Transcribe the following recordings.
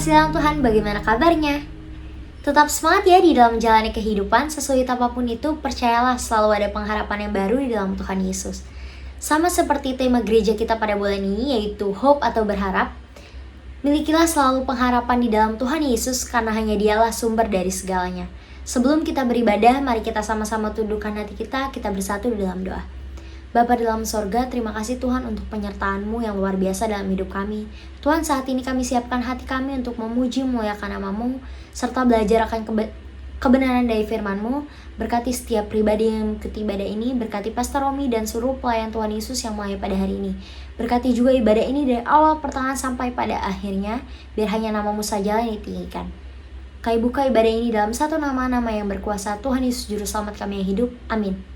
kasih dalam Tuhan, bagaimana kabarnya? Tetap semangat ya di dalam menjalani kehidupan, sesulit apapun itu, percayalah selalu ada pengharapan yang baru di dalam Tuhan Yesus. Sama seperti tema gereja kita pada bulan ini, yaitu hope atau berharap. Milikilah selalu pengharapan di dalam Tuhan Yesus karena hanya Dialah sumber dari segalanya. Sebelum kita beribadah, mari kita sama-sama tundukkan hati kita bersatu di dalam doa. Bapa di dalam sorga, terima kasih Tuhan untuk penyertaan-Mu yang luar biasa dalam hidup kami. Tuhan, saat ini kami siapkan hati kami untuk memuji memuliakan nama-Mu, serta belajar akan kebenaran dari firman-Mu. Berkati setiap pribadi yang mengikuti ibadah ini, berkati Pastor Romi dan seluruh pelayan Tuhan Yesus yang mulai pada hari ini. Berkati juga ibadah ini dari awal pertengahan sampai pada akhirnya, biar hanya nama-Mu saja yang ditinggikan. Kami buka ibadah ini dalam satu nama-nama yang berkuasa, Tuhan Yesus Juru Selamat kami yang hidup. Amin.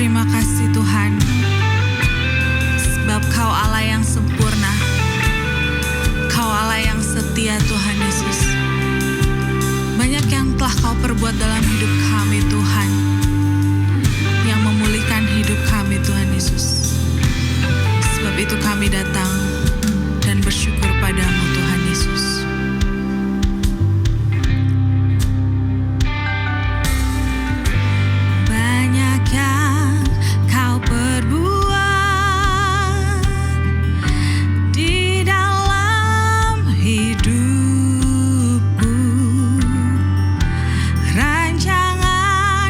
Terima kasih Tuhan, sebab Kau Allah yang sempurna, Kau Allah yang setia Tuhan Yesus. Banyak yang telah Kau perbuat dalam hidup kami Tuhan, yang memulihkan hidup kami Tuhan Yesus. Sebab itu kami datang dan bersyukur padamu Tuhan Yesus. Rancangan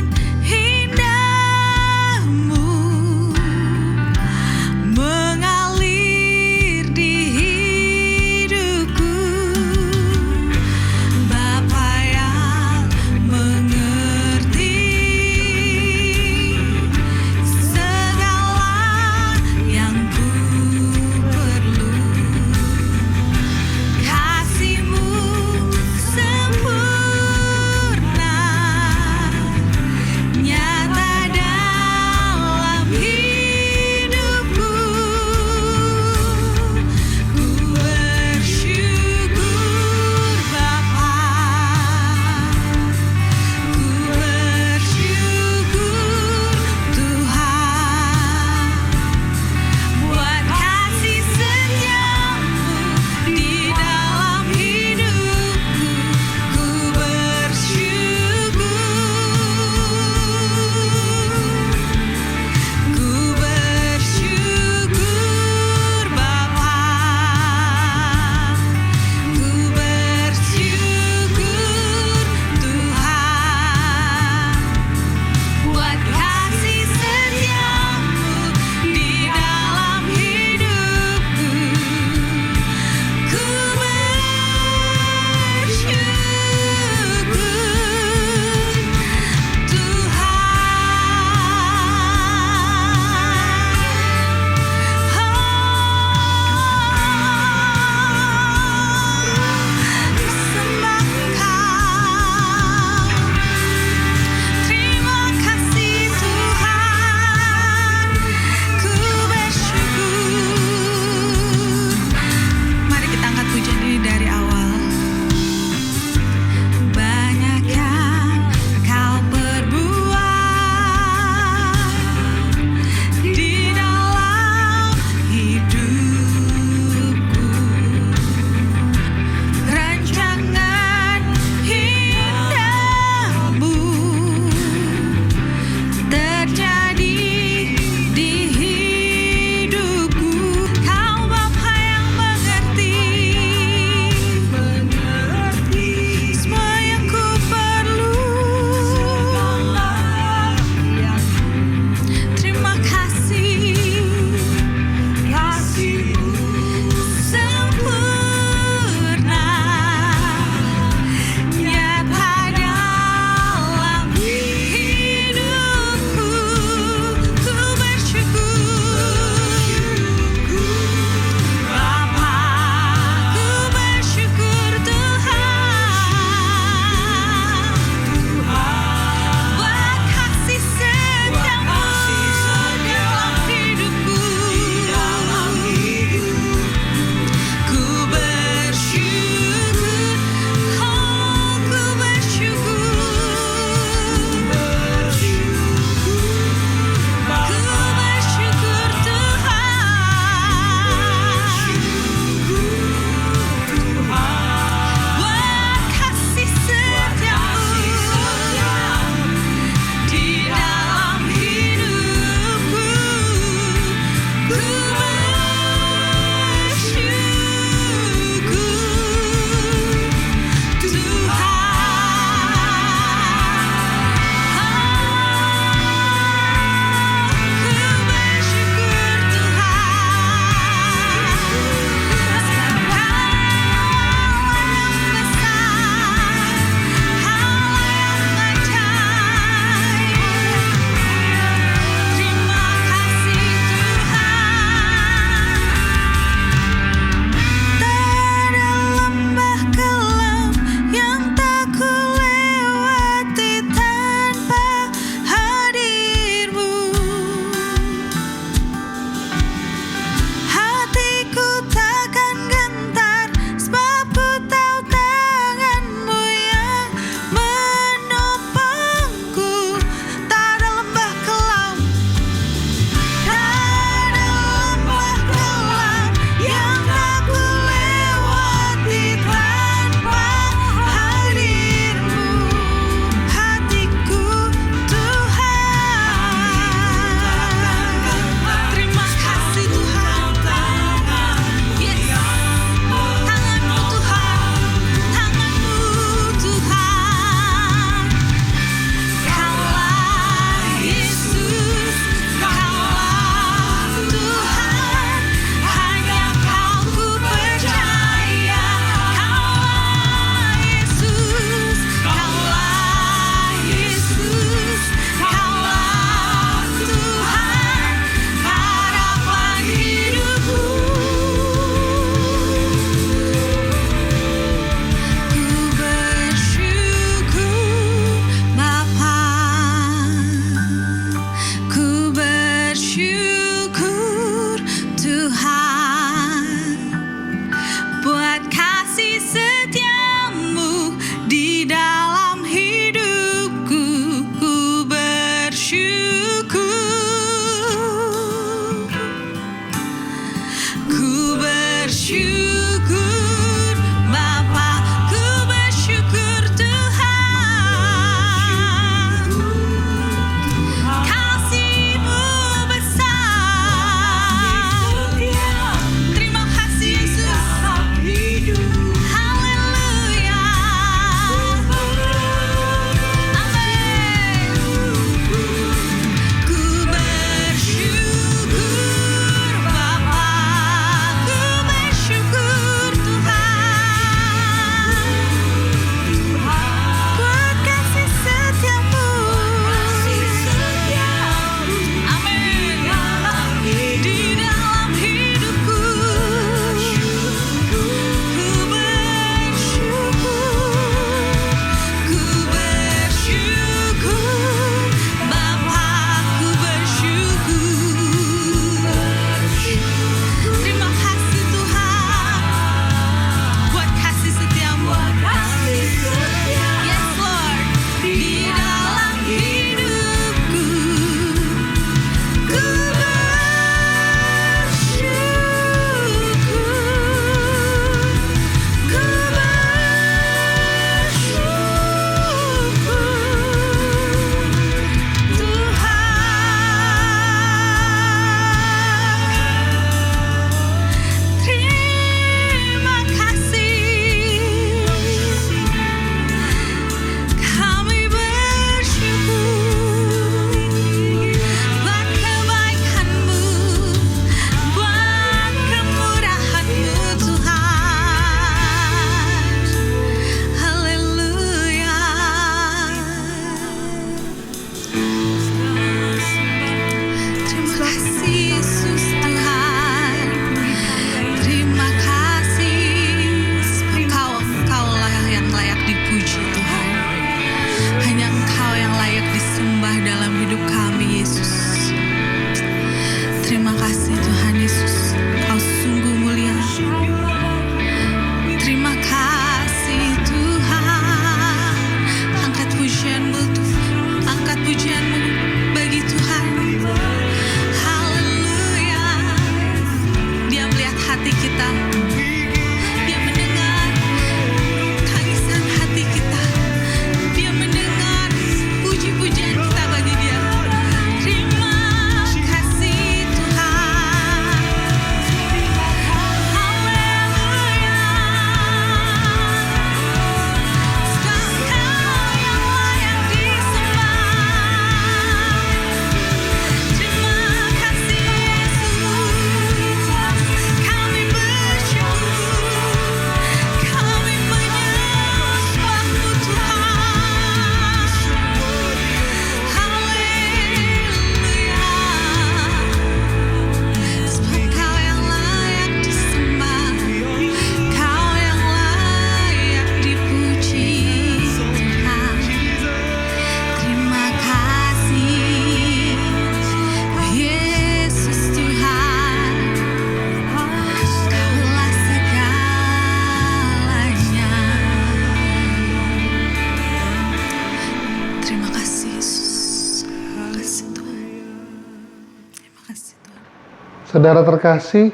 Saudara terkasih,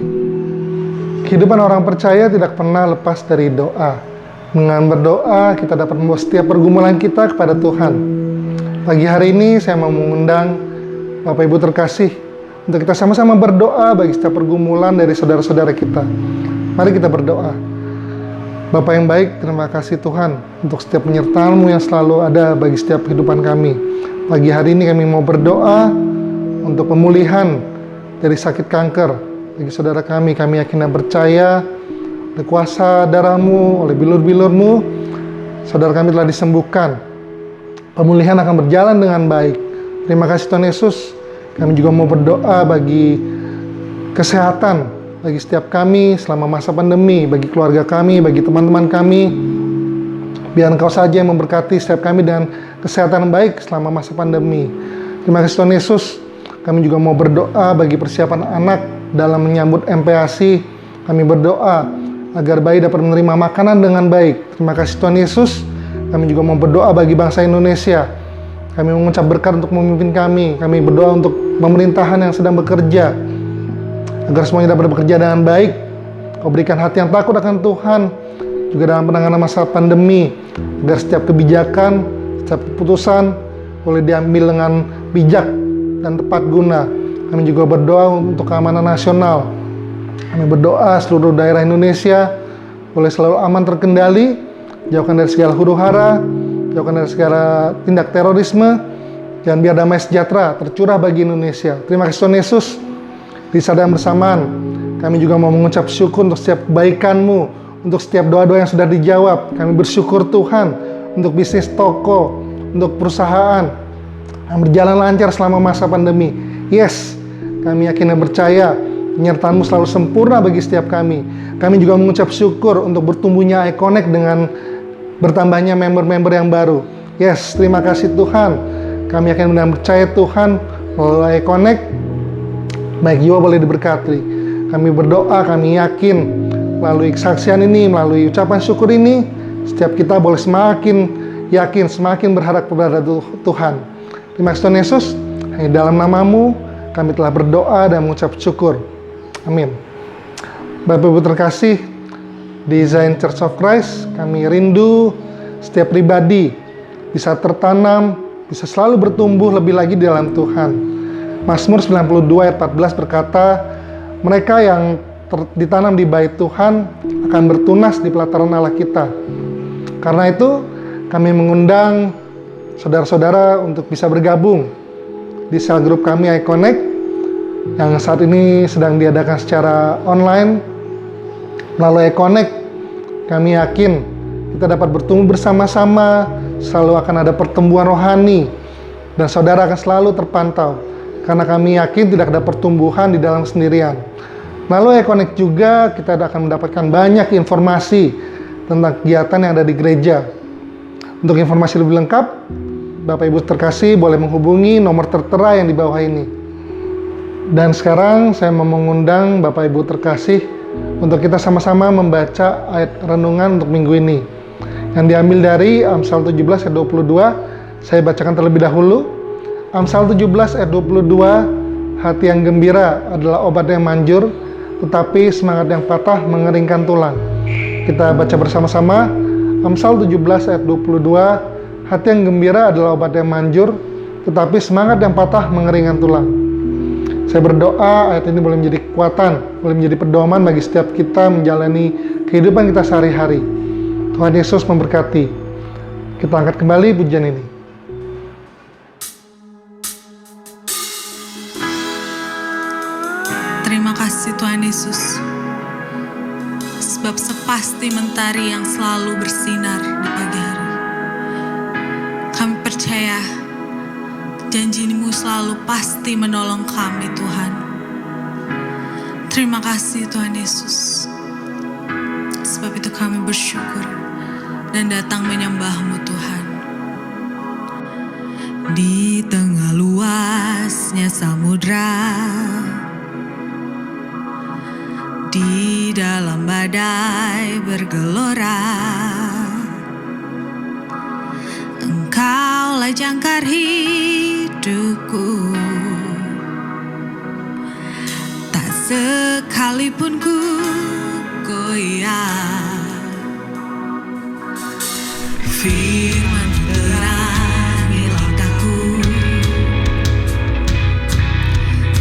kehidupan orang percaya tidak pernah lepas dari doa. Dengan berdoa, kita dapat membawa setiap pergumulan kita kepada Tuhan. Pagi hari ini, saya mau mengundang Bapak Ibu terkasih untuk kita sama-sama berdoa bagi setiap pergumulan dari saudara-saudara kita. Mari kita berdoa. Bapa yang baik, terima kasih Tuhan untuk setiap penyertaan-Mu yang selalu ada bagi setiap kehidupan kami. Pagi hari ini kami mau berdoa untuk pemulihan dari sakit kanker. Bagi saudara kami yakin dan percaya oleh kuasa darah-Mu, oleh bilur-bilur-Mu, saudara kami telah disembuhkan. Pemulihan akan berjalan dengan baik. Terima kasih Tuhan Yesus. Kami juga mau berdoa bagi kesehatan bagi setiap kami selama masa pandemi, bagi keluarga kami, bagi teman-teman kami. Biar Engkau saja yang memberkati setiap kami dengan kesehatan yang baik selama masa pandemi. Terima kasih Tuhan Yesus. Kami juga mau berdoa bagi persiapan anak dalam menyambut MPASI. Kami berdoa agar bayi dapat menerima makanan dengan baik. Terima kasih Tuhan Yesus. Kami juga mau berdoa bagi bangsa Indonesia. Kami mengucap berkat untuk memimpin kami. Kami berdoa untuk pemerintahan yang sedang bekerja, agar semuanya dapat bekerja dengan baik. Kau berikan hati yang takut akan Tuhan, juga dalam penanganan masa pandemi, agar setiap kebijakan, setiap keputusan boleh diambil dengan bijak dan tepat guna. Kami juga berdoa untuk keamanan nasional. Kami berdoa seluruh daerah Indonesia boleh selalu aman terkendali, jauhkan dari segala huru-hara, jauhkan dari segala tindak terorisme, dan biar damai sejahtera tercurah bagi Indonesia. Terima kasih Tuhan Yesus. Di saat yang bersamaan, kami juga mau mengucap syukur untuk setiap kebaikan-Mu, untuk setiap doa-doa yang sudah dijawab. Kami bersyukur Tuhan untuk bisnis toko, untuk perusahaan yang berjalan lancar selama masa pandemi. Yes, kami yakin dan percaya penyertaan-Mu selalu sempurna bagi setiap kami. Kami juga mengucap syukur untuk bertumbuhnya iConnect dengan bertambahnya member-member yang baru. Yes, terima kasih Tuhan. Kami yakin dan percaya Tuhan melalui iConnect baik jiwa boleh diberkati. Kami berdoa, kami yakin melalui kesaksian ini, melalui ucapan syukur ini, setiap kita boleh semakin yakin, semakin berharap kepada Tuhan. Terima kasih Tuhan Yesus. Hanya dalam nama-Mu kami telah berdoa dan mengucap syukur. Amin. Bapak Ibu terkasih, di Zion Church of Christ, kami rindu setiap pribadi bisa tertanam, bisa selalu bertumbuh lebih lagi di dalam Tuhan. Mazmur 92 ayat 14 berkata, mereka yang ditanam di bait Tuhan akan bertunas di pelataran Allah kita. Karena itu, kami mengundang saudara-saudara untuk bisa bergabung di sel grup kami iConnect yang saat ini sedang diadakan secara online. Melalui iConnect, kami yakin kita dapat bertumbuh bersama-sama, selalu akan ada pertumbuhan rohani, dan saudara akan selalu terpantau. Karena kami yakin tidak ada pertumbuhan di dalam sendirian. Melalui iConnect juga kita akan mendapatkan banyak informasi tentang kegiatan yang ada di gereja. Untuk informasi lebih lengkap, Bapak Ibu terkasih boleh menghubungi nomor tertera yang di bawah ini. Dan sekarang saya mau mengundang Bapak Ibu terkasih untuk kita sama-sama membaca ayat renungan untuk minggu ini. Yang diambil dari Amsal 17 ayat 22, saya bacakan terlebih dahulu. Amsal 17 ayat 22, hati yang gembira adalah obat yang manjur, tetapi semangat yang patah mengeringkan tulang. Kita baca bersama-sama. Amsal 17 ayat 22, hati yang gembira adalah obat yang manjur, tetapi semangat yang patah mengeringkan tulang. Saya berdoa ayat ini boleh menjadi kekuatan, boleh menjadi pedoman bagi setiap kita menjalani kehidupan kita sehari-hari. Tuhan Yesus memberkati. Kita angkat kembali pujian ini. Terima kasih Tuhan Yesus, sebab sepasti mentari yang selalu bersinar di pagi hari. Kami percaya janji-Mu selalu pasti menolong kami Tuhan. Terima kasih Tuhan Yesus, sebab itu kami bersyukur dan datang menyembah-Mu Tuhan. Di tengah luasnya samudra, di dalam badai bergelora, Engkaulah jangkar hidupku. Tak Sekalipun ku goyah, firman terangi langkahku,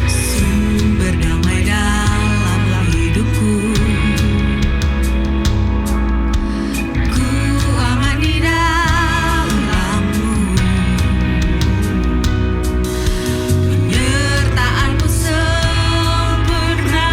sumber damai dalam hidupku. Ku aman di dalam-Mu, penyertaan-Mu sempurna.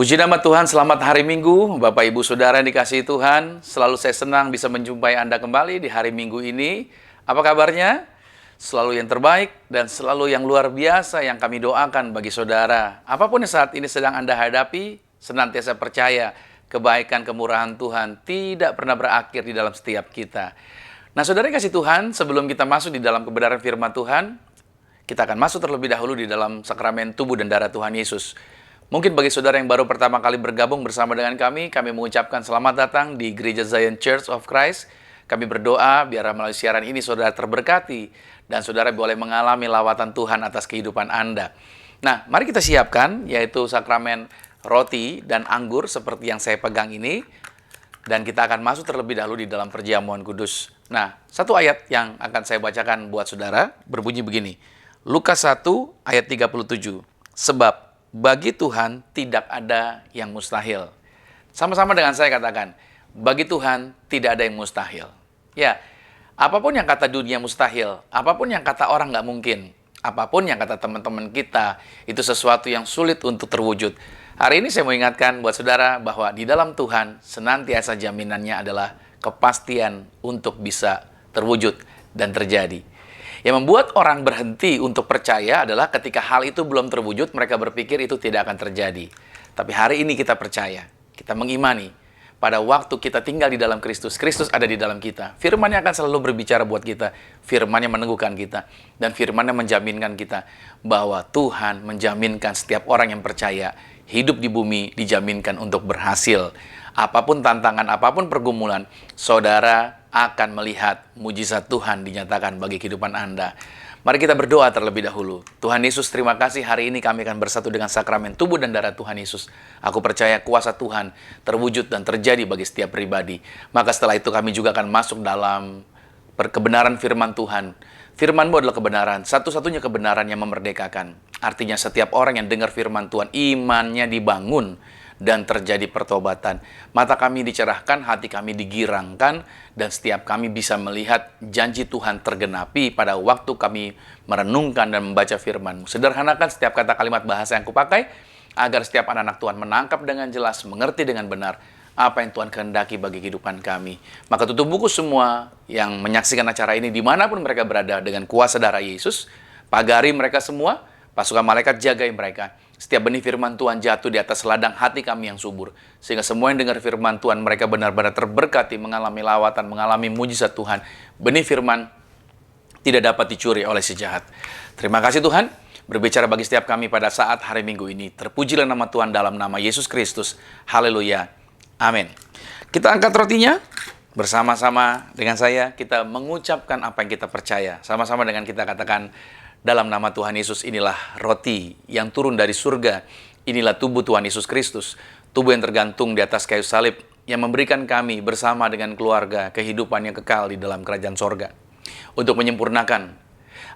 Puji nama Tuhan, selamat hari Minggu, Bapak Ibu Saudara yang dikasihi Tuhan. Selalu saya senang bisa menjumpai Anda kembali di hari Minggu ini. Apa kabarnya? Selalu yang terbaik dan selalu yang luar biasa yang kami doakan bagi saudara. Apapun yang saat ini sedang Anda hadapi, senantiasa percaya kebaikan kemurahan Tuhan tidak pernah berakhir di dalam setiap kita. Nah, saudara yang kasih Tuhan, sebelum kita masuk di dalam kebenaran firman Tuhan, kita akan masuk terlebih dahulu di dalam sakramen tubuh dan darah Tuhan Yesus. Mungkin bagi saudara yang baru pertama kali bergabung bersama dengan kami mengucapkan selamat datang di Gereja Zion Church of Christ. Kami berdoa biar melalui siaran ini saudara terberkati dan saudara boleh mengalami lawatan Tuhan atas kehidupan Anda. Nah, mari kita siapkan yaitu sakramen roti dan anggur seperti yang saya pegang ini. Dan kita akan masuk terlebih dahulu di dalam perjamuan kudus. Nah, satu ayat yang akan saya bacakan buat saudara berbunyi begini. Lukas 1 ayat 37. Sebab bagi Tuhan tidak ada yang mustahil. Sama-sama dengan saya katakan, bagi Tuhan tidak ada yang mustahil. Ya, apapun yang kata dunia mustahil, apapun yang kata orang nggak mungkin, apapun yang kata teman-teman kita, itu sesuatu yang sulit untuk terwujud. Hari ini saya mau ingatkan buat saudara bahwa di dalam Tuhan senantiasa jaminannya adalah kepastian untuk bisa terwujud dan terjadi. Yang membuat orang berhenti untuk percaya adalah ketika hal itu belum terwujud, mereka berpikir itu tidak akan terjadi. Tapi hari ini kita percaya, kita mengimani, pada waktu kita tinggal di dalam Kristus, Kristus ada di dalam kita. Firman-Nya akan selalu berbicara buat kita, Firman-Nya meneguhkan kita, dan Firman-Nya menjaminkan kita bahwa Tuhan menjaminkan setiap orang yang percaya, hidup di bumi dijaminkan untuk berhasil. Apapun tantangan, apapun pergumulan, saudara akan melihat mujizat Tuhan dinyatakan bagi kehidupan Anda. Mari kita berdoa terlebih dahulu. Tuhan Yesus, terima kasih hari ini kami akan bersatu dengan sakramen tubuh dan darah Tuhan Yesus. Aku percaya kuasa Tuhan terwujud dan terjadi bagi setiap pribadi. Maka setelah itu kami juga akan masuk dalam kebenaran firman Tuhan. Firman-Mu adalah kebenaran, satu-satunya kebenaran yang memerdekakan. Artinya setiap orang yang dengar firman Tuhan, imannya dibangun dan terjadi pertobatan. Mata kami dicerahkan, hati kami digirangkan, dan setiap kami bisa melihat janji Tuhan tergenapi pada waktu kami merenungkan dan membaca firman-Mu. Sederhanakan setiap kata kalimat bahasa yang kupakai, agar setiap anak-anak Tuhan menangkap dengan jelas, mengerti dengan benar apa yang Tuhan kehendaki bagi kehidupan kami. Maka tutup buku semua yang menyaksikan acara ini dimanapun mereka berada dengan kuasa darah Yesus. Pagari mereka semua, pasukan malaikat jagai mereka. Setiap benih firman Tuhan jatuh di atas ladang hati kami yang subur. Sehingga semua yang dengar firman Tuhan, mereka benar-benar terberkati, mengalami lawatan, mengalami mujizat Tuhan. Benih firman tidak dapat dicuri oleh si jahat. Terima kasih Tuhan, berbicara bagi setiap kami pada saat hari Minggu ini. Terpujilah nama Tuhan dalam nama Yesus Kristus. Haleluya. Amin. Kita angkat rotinya. Bersama-sama dengan saya, kita mengucapkan apa yang kita percaya. Sama-sama dengan kita katakan, dalam nama Tuhan Yesus, inilah roti yang turun dari surga. Inilah tubuh Tuhan Yesus Kristus. Tubuh yang tergantung di atas kayu salib, yang memberikan kami bersama dengan keluarga kehidupan yang kekal di dalam kerajaan sorga. Untuk menyempurnakan,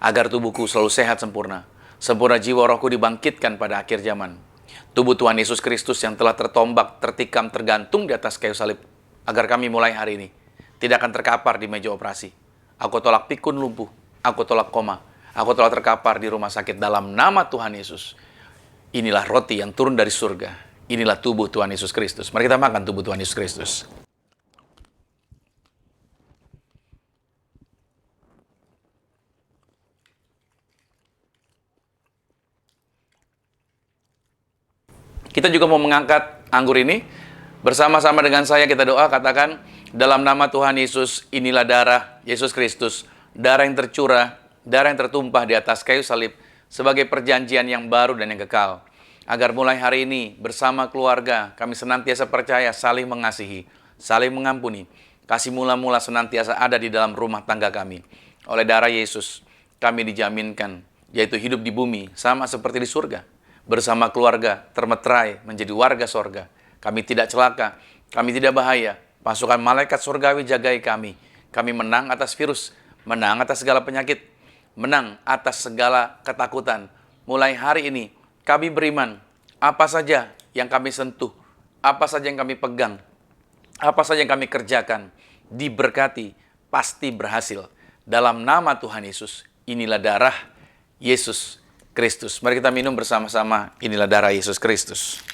agar tubuhku selalu sehat sempurna. Sempurna jiwa rohku dibangkitkan pada akhir zaman. Tubuh Tuhan Yesus Kristus yang telah tertombak, tertikam, tergantung di atas kayu salib. Agar kami mulai hari ini tidak akan terkapar di meja operasi. Aku tolak pikun lumpuh, aku tolak koma. Aku telah terkapar di rumah sakit dalam nama Tuhan Yesus. Inilah roti yang turun dari surga. Inilah tubuh Tuhan Yesus Kristus. Mari kita makan tubuh Tuhan Yesus Kristus. Kita juga mau mengangkat anggur ini. Bersama-sama dengan saya kita doa, katakan, dalam nama Tuhan Yesus, inilah darah Yesus Kristus. Darah yang tercurah, darah yang tertumpah di atas kayu salib sebagai perjanjian yang baru dan yang kekal. Agar mulai hari ini bersama keluarga kami senantiasa percaya, saling mengasihi, saling mengampuni. Kasih mula-mula senantiasa ada di dalam rumah tangga kami. Oleh darah Yesus kami dijaminkan, yaitu hidup di bumi sama seperti di surga. Bersama keluarga termeterai menjadi warga sorga. Kami tidak celaka, kami tidak bahaya. Pasukan malaikat surgawi jagai kami. Kami menang atas virus, menang atas segala penyakit, menang atas segala ketakutan. Mulai hari ini, kami beriman, apa saja yang kami sentuh, apa saja yang kami pegang, apa saja yang kami kerjakan, diberkati, pasti berhasil. Dalam nama Tuhan Yesus, inilah darah Yesus Kristus. Mari kita minum bersama-sama, inilah darah Yesus Kristus.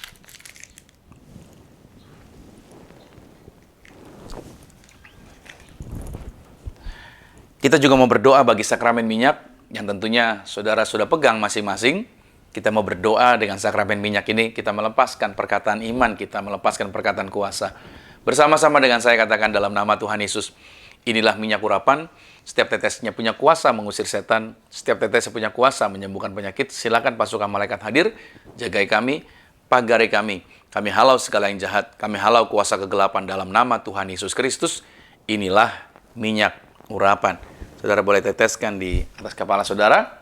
Kita juga mau berdoa bagi sakramen minyak yang tentunya saudara sudah pegang masing-masing. Kita mau berdoa dengan sakramen minyak ini, kita melepaskan perkataan iman, kita melepaskan perkataan kuasa. Bersama-sama dengan saya katakan dalam nama Tuhan Yesus, inilah minyak urapan, setiap tetesnya punya kuasa mengusir setan, setiap tetesnya punya kuasa menyembuhkan penyakit. Silakan pasukan malaikat hadir, jagai kami, pagari kami. Kami halau segala yang jahat, kami halau kuasa kegelapan dalam nama Tuhan Yesus Kristus. Inilah minyak urapan. Saudara boleh teteskan di atas kepala saudara.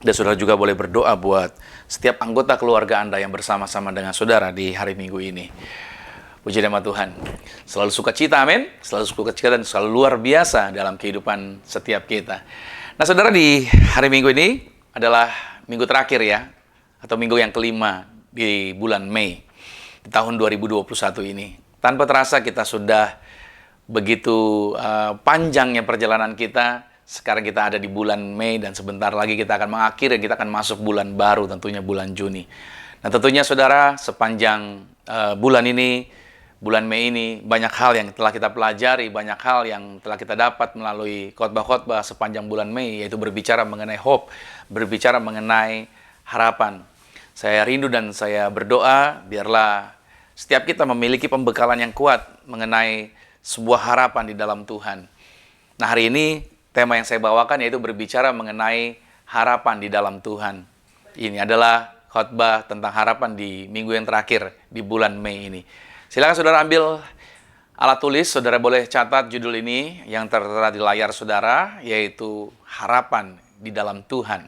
Dan saudara juga boleh berdoa buat setiap anggota keluarga Anda yang bersama-sama dengan saudara di hari Minggu ini. Puji nama Tuhan. Selalu sukacita, amin. Selalu sukacita dan selalu luar biasa dalam kehidupan setiap kita. Nah saudara, di hari Minggu ini adalah minggu terakhir ya. Atau minggu yang kelima di bulan Mei. Di tahun 2021 ini. Tanpa terasa kita sudah begitu panjangnya perjalanan kita. Sekarang kita ada di bulan Mei dan sebentar lagi kita akan mengakhiri, kita akan masuk bulan baru, tentunya bulan Juni. Nah tentunya saudara, sepanjang bulan ini, bulan Mei ini, banyak hal yang telah kita pelajari, banyak hal yang telah kita dapat melalui khotbah-khotbah sepanjang bulan Mei, yaitu berbicara mengenai hope, berbicara mengenai harapan. Saya rindu dan saya berdoa, biarlah setiap kita memiliki pembekalan yang kuat mengenai sebuah harapan di dalam Tuhan. Nah hari ini, tema yang saya bawakan yaitu berbicara mengenai harapan di dalam Tuhan. Ini adalah khotbah tentang harapan di minggu yang terakhir di bulan Mei ini. Silakan saudara ambil alat tulis, saudara boleh catat judul ini yang tertera di layar saudara, yaitu harapan di dalam Tuhan.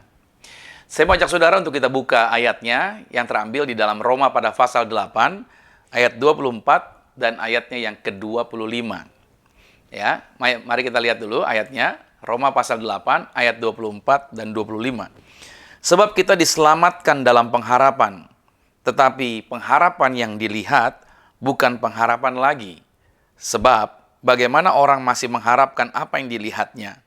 Saya mau ajak saudara untuk kita buka ayatnya yang terambil di dalam Roma pada pasal 8, ayat 24 dan ayatnya yang ke-25. Ya, mari kita lihat dulu ayatnya. Roma pasal 8 ayat 24 dan 25. Sebab kita diselamatkan dalam pengharapan, tetapi pengharapan yang dilihat bukan pengharapan lagi. Sebab bagaimana orang masih mengharapkan apa yang dilihatnya.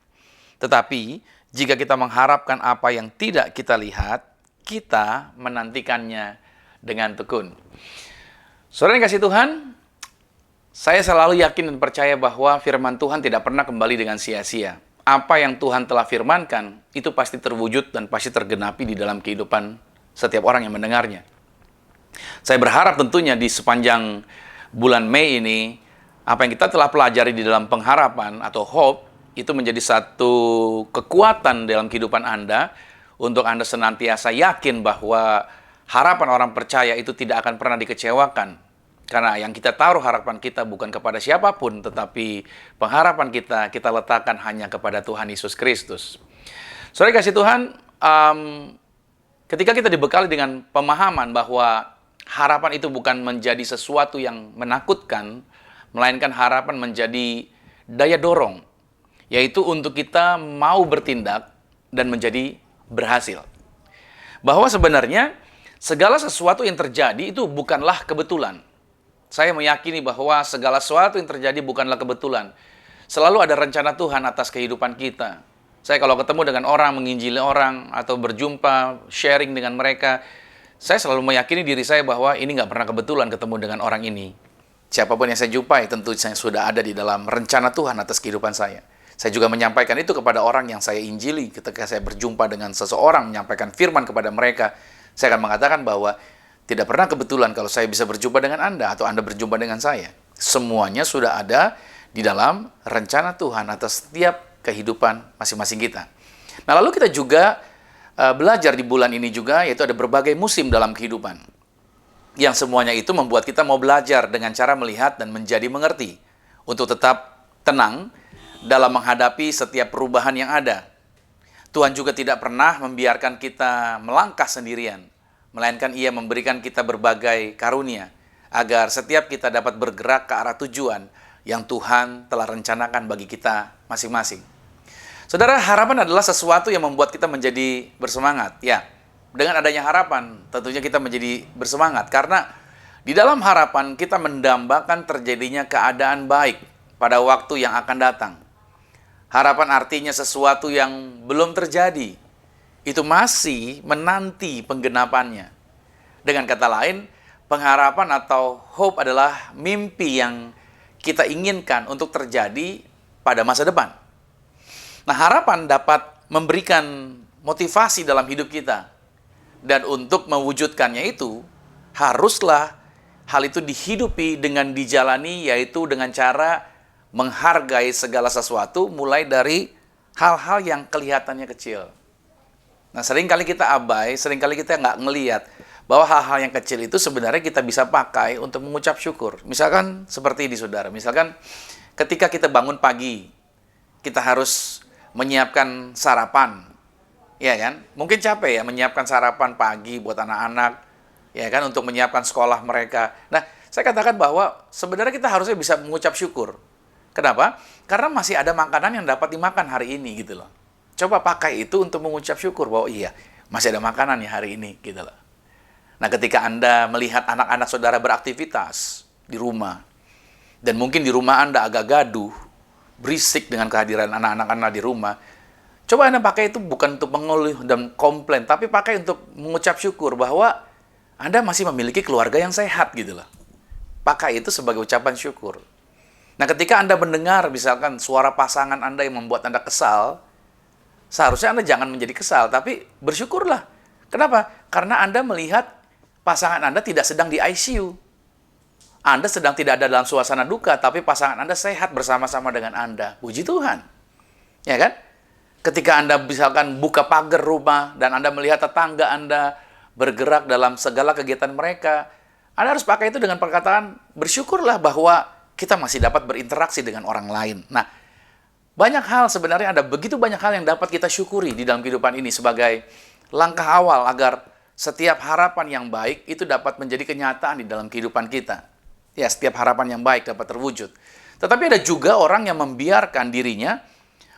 Tetapi jika kita mengharapkan apa yang tidak kita lihat, kita menantikannya dengan tekun. Saudara yang kasih Tuhan, saya selalu yakin dan percaya bahwa firman Tuhan tidak pernah kembali dengan sia-sia. Apa yang Tuhan telah firmankan, itu pasti terwujud dan pasti tergenapi di dalam kehidupan setiap orang yang mendengarnya. Saya berharap tentunya di sepanjang bulan Mei ini, apa yang kita telah pelajari di dalam pengharapan atau hope, itu menjadi satu kekuatan dalam kehidupan Anda, untuk Anda senantiasa yakin bahwa harapan orang percaya itu tidak akan pernah dikecewakan. Karena yang kita taruh harapan kita bukan kepada siapapun, tetapi pengharapan kita letakkan hanya kepada Tuhan Yesus Kristus. Saudara kasih Tuhan, ketika kita dibekali dengan pemahaman bahwa harapan itu bukan menjadi sesuatu yang menakutkan, melainkan harapan menjadi daya dorong, yaitu untuk kita mau bertindak dan menjadi berhasil. Bahwa sebenarnya segala sesuatu yang terjadi itu bukanlah kebetulan. Saya meyakini bahwa segala sesuatu yang terjadi bukanlah kebetulan. Selalu ada rencana Tuhan atas kehidupan kita. Saya kalau ketemu dengan orang, menginjili orang, atau berjumpa, sharing dengan mereka, saya selalu meyakini diri saya bahwa ini nggak pernah kebetulan ketemu dengan orang ini. Siapapun yang saya jumpai, tentu saya sudah ada di dalam rencana Tuhan atas kehidupan saya. Saya juga menyampaikan itu kepada orang yang saya injili. Ketika saya berjumpa dengan seseorang, menyampaikan firman kepada mereka, saya akan mengatakan bahwa tidak pernah kebetulan kalau saya bisa berjumpa dengan Anda atau Anda berjumpa dengan saya. Semuanya sudah ada di dalam rencana Tuhan atas setiap kehidupan masing-masing kita. Nah, lalu kita juga belajar di bulan ini juga, yaitu ada berbagai musim dalam kehidupan. Yang semuanya itu membuat kita mau belajar dengan cara melihat dan menjadi mengerti. Untuk tetap tenang dalam menghadapi setiap perubahan yang ada. Tuhan juga tidak pernah membiarkan kita melangkah sendirian. Melainkan Ia memberikan kita berbagai karunia, agar setiap kita dapat bergerak ke arah tujuan yang Tuhan telah rencanakan bagi kita masing-masing. Saudara, harapan adalah sesuatu yang membuat kita menjadi bersemangat. Ya, dengan adanya harapan, tentunya kita menjadi bersemangat. Karena di dalam harapan kita mendambakan terjadinya keadaan baik pada waktu yang akan datang. Harapan artinya sesuatu yang belum terjadi. Itu masih menanti penggenapannya. Dengan kata lain, pengharapan atau hope adalah mimpi yang kita inginkan untuk terjadi pada masa depan. Nah, harapan dapat memberikan motivasi dalam hidup kita. Dan untuk mewujudkannya itu, haruslah hal itu dihidupi dengan dijalani, yaitu dengan cara menghargai segala sesuatu, mulai dari hal-hal yang kelihatannya kecil. Nah, seringkali kita abai, seringkali kita nggak ngelihat bahwa hal-hal yang kecil itu sebenarnya kita bisa pakai untuk mengucap syukur. Misalkan seperti ini, saudara. Misalkan ketika kita bangun pagi, kita harus menyiapkan sarapan. Ya kan? Mungkin capek ya menyiapkan sarapan pagi buat anak-anak, ya kan, untuk menyiapkan sekolah mereka. Nah, saya katakan bahwa sebenarnya kita harusnya bisa mengucap syukur. Kenapa? Karena masih ada makanan yang dapat dimakan hari ini gitu loh. Coba pakai itu untuk mengucap syukur bahwa iya, masih ada makanan ya hari ini gitu loh. Nah, ketika Anda melihat anak-anak saudara beraktivitas di rumah, dan mungkin di rumah Anda agak gaduh, berisik dengan kehadiran anak-anak Anda di rumah, coba Anda pakai itu bukan untuk mengeluh dan komplain, tapi pakai untuk mengucap syukur bahwa Anda masih memiliki keluarga yang sehat gitu loh. Pakai itu sebagai ucapan syukur. Nah, ketika Anda mendengar misalkan suara pasangan Anda yang membuat Anda kesal, seharusnya Anda jangan menjadi kesal, tapi bersyukurlah. Kenapa? Karena Anda melihat pasangan Anda tidak sedang di ICU. Anda sedang tidak ada dalam suasana duka, tapi pasangan Anda sehat bersama-sama dengan Anda. Puji Tuhan. Ya kan? Ketika Anda misalkan buka pagar rumah dan Anda melihat tetangga Anda bergerak dalam segala kegiatan mereka, Anda harus pakai itu dengan perkataan bersyukurlah bahwa kita masih dapat berinteraksi dengan orang lain. Nah, banyak hal sebenarnya, ada begitu banyak hal yang dapat kita syukuri di dalam kehidupan ini sebagai langkah awal agar setiap harapan yang baik itu dapat menjadi kenyataan di dalam kehidupan kita. Ya, setiap harapan yang baik dapat terwujud. Tetapi ada juga orang yang membiarkan dirinya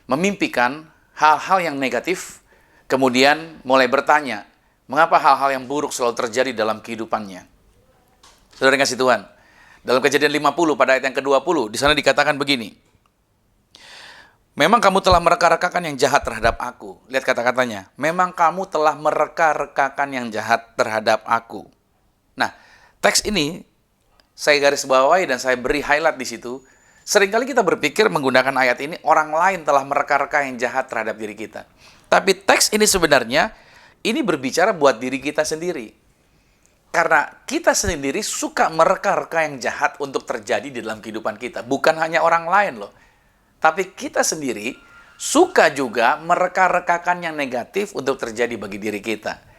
memimpikan hal-hal yang negatif, kemudian mulai bertanya, mengapa hal-hal yang buruk selalu terjadi dalam kehidupannya? Saudara yang kasih Tuhan, dalam Kejadian 50 pada ayat yang ke-20, di sana dikatakan begini, memang kamu telah mereka-rekakan yang jahat terhadap aku. Lihat kata-katanya, memang kamu telah mereka-rekakan yang jahat terhadap aku. Nah, teks ini saya garis bawahi dan saya beri highlight di situ. Seringkali kita berpikir menggunakan ayat ini, orang lain telah mereka-reka yang jahat terhadap diri kita. Tapi teks ini sebenarnya, ini berbicara buat diri kita sendiri. Karena kita sendiri suka mereka-reka yang jahat untuk terjadi di dalam kehidupan kita. Bukan hanya orang lain loh. Tapi kita sendiri suka juga mereka-rekakan yang negatif untuk terjadi bagi diri kita.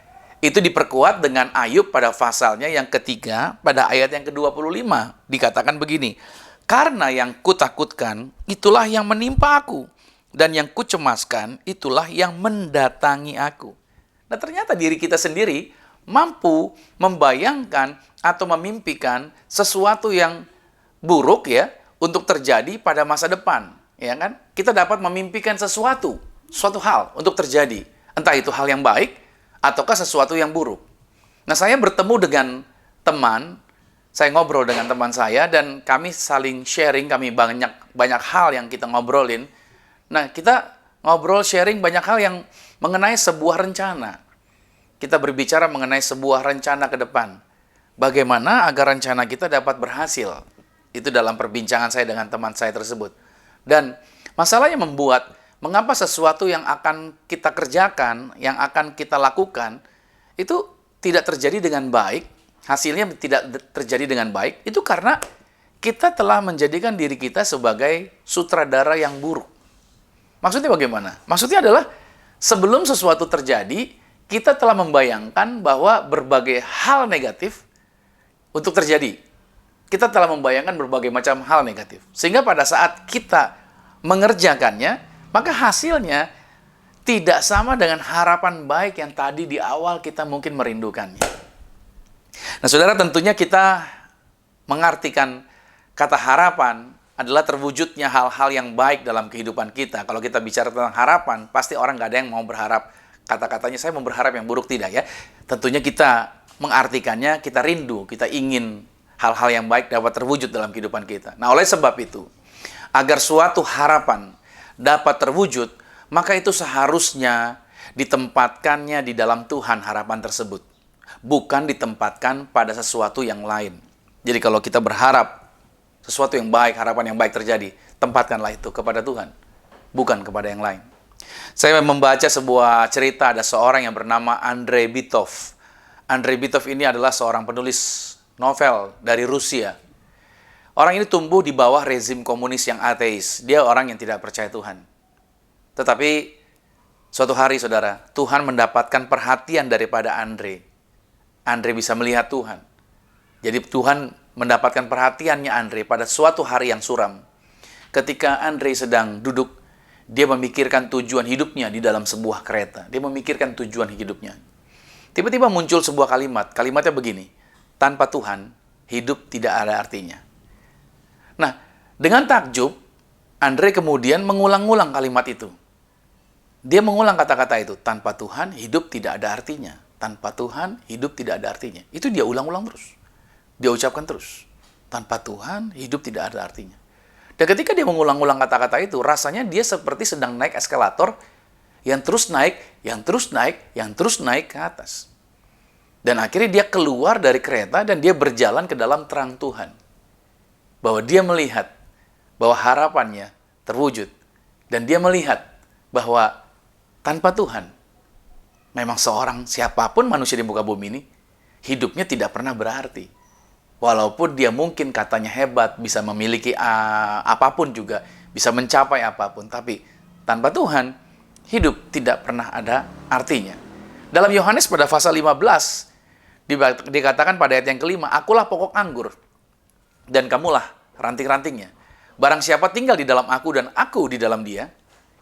Itu diperkuat dengan Ayub pada pasalnya yang ketiga, pada ayat yang ke-25. Dikatakan begini, karena yang kutakutkan, itulah yang menimpa aku. Dan yang kucemaskan, itulah yang mendatangi aku. Nah, ternyata diri kita sendiri mampu membayangkan atau memimpikan sesuatu yang buruk ya untuk terjadi pada masa depan, ya kan? Kita dapat memimpikan suatu hal untuk terjadi, entah itu hal yang baik ataukah sesuatu yang buruk. Nah, saya bertemu dengan teman, saya ngobrol dengan teman saya dan kami saling sharing, kami banyak hal yang kita ngobrolin. Nah, kita ngobrol sharing banyak hal yang mengenai sebuah rencana. Kita berbicara mengenai sebuah rencana ke depan. Bagaimana agar rencana kita dapat berhasil. Itu dalam perbincangan saya dengan teman saya tersebut. Dan masalahnya mengapa sesuatu yang akan kita kerjakan, yang akan kita lakukan, itu tidak terjadi dengan baik, hasilnya tidak terjadi dengan baik, itu karena kita telah menjadikan diri kita sebagai sutradara yang buruk. Maksudnya bagaimana? Maksudnya adalah sebelum sesuatu terjadi, kita telah membayangkan bahwa berbagai hal negatif untuk terjadi. Kita telah membayangkan berbagai macam hal negatif. Sehingga pada saat kita mengerjakannya, maka hasilnya tidak sama dengan harapan baik yang tadi di awal kita mungkin merindukannya. Nah, saudara, tentunya kita mengartikan kata harapan adalah terwujudnya hal-hal yang baik dalam kehidupan kita. Kalau kita bicara tentang harapan, pasti orang nggak ada yang mau berharap kata-katanya saya mau berharap yang buruk, tidak ya. Tentunya kita mengartikannya, kita rindu, kita ingin hal-hal yang baik dapat terwujud dalam kehidupan kita. Nah, oleh sebab itu, agar suatu harapan dapat terwujud, maka itu seharusnya ditempatkannya di dalam Tuhan harapan tersebut. Bukan ditempatkan pada sesuatu yang lain. Jadi kalau kita berharap sesuatu yang baik, harapan yang baik terjadi, tempatkanlah itu kepada Tuhan, bukan kepada yang lain. Saya membaca sebuah cerita, ada seorang yang bernama Andrei Bitov. Andrei Bitov ini adalah seorang penulis novel dari Rusia. Orang ini tumbuh di bawah rezim komunis yang ateis. Dia orang yang tidak percaya Tuhan. Tetapi suatu hari, saudara, Tuhan mendapatkan perhatian daripada Andrei. Andrei bisa melihat Tuhan. Jadi Tuhan mendapatkan perhatiannya Andrei pada suatu hari yang suram. Ketika Andrei sedang duduk, dia memikirkan tujuan hidupnya di dalam sebuah kereta. Dia memikirkan tujuan hidupnya. Tiba-tiba muncul sebuah kalimat. Kalimatnya begini, tanpa Tuhan, hidup tidak ada artinya. Nah, dengan takjub, Andrei kemudian mengulang-ulang kalimat itu. Dia mengulang kata-kata itu, tanpa Tuhan, hidup tidak ada artinya. Tanpa Tuhan, hidup tidak ada artinya. Itu dia ulang-ulang terus. Dia ucapkan terus. Tanpa Tuhan, hidup tidak ada artinya. Dan ketika dia mengulang-ulang kata-kata itu, rasanya dia seperti sedang naik eskalator yang terus naik, yang terus naik, yang terus naik ke atas. Dan akhirnya dia keluar dari kereta dan dia berjalan ke dalam terang Tuhan. Bahwa dia melihat bahwa harapannya terwujud. Dan dia melihat bahwa tanpa Tuhan, memang seorang siapapun manusia di muka bumi ini, hidupnya tidak pernah berarti. Walaupun dia mungkin katanya hebat, bisa memiliki apapun juga, bisa mencapai apapun. Tapi tanpa Tuhan, hidup tidak pernah ada artinya. Dalam Yohanes pada pasal 15, dikatakan pada ayat yang kelima, akulah pokok anggur, dan kamulah ranting-rantingnya. Barang siapa tinggal di dalam aku dan aku di dalam dia,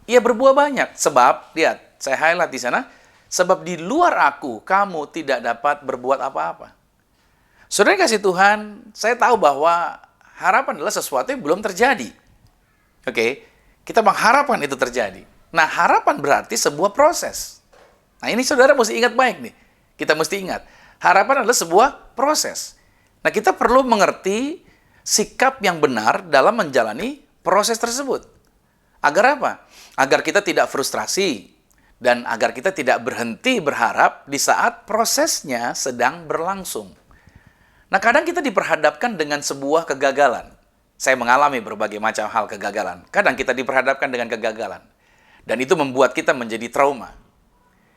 ia berbuah banyak. Sebab, lihat, saya highlight di sana, sebab di luar aku, kamu tidak dapat berbuat apa-apa. Saudara yang kasih Tuhan, saya tahu bahwa harapan adalah sesuatu yang belum terjadi. Oke, kita mengharapkan itu terjadi. Nah, harapan berarti sebuah proses. Nah, ini saudara mesti ingat baik nih. Kita mesti ingat, harapan adalah sebuah proses. Nah, kita perlu mengerti sikap yang benar dalam menjalani proses tersebut. Agar apa? Agar kita tidak frustrasi dan agar kita tidak berhenti berharap di saat prosesnya sedang berlangsung. Nah, kadang kita diperhadapkan dengan sebuah kegagalan. Saya mengalami berbagai macam hal kegagalan. Kadang kita diperhadapkan dengan kegagalan. Dan itu membuat kita menjadi trauma.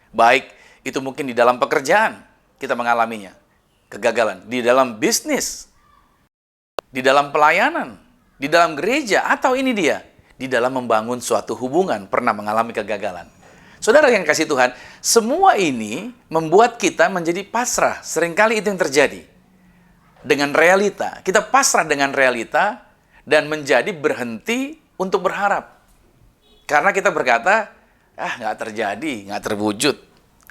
Baik, itu mungkin di dalam pekerjaan kita mengalaminya. Kegagalan. Di dalam bisnis. Di dalam pelayanan. Di dalam gereja. Atau ini dia. Di dalam membangun suatu hubungan pernah mengalami kegagalan. Saudara yang kasih Tuhan, semua ini membuat kita menjadi pasrah. Seringkali itu yang terjadi. Dengan realita. Kita pasrah dengan realita dan menjadi berhenti untuk berharap. Karena kita berkata, nggak terjadi, nggak terwujud.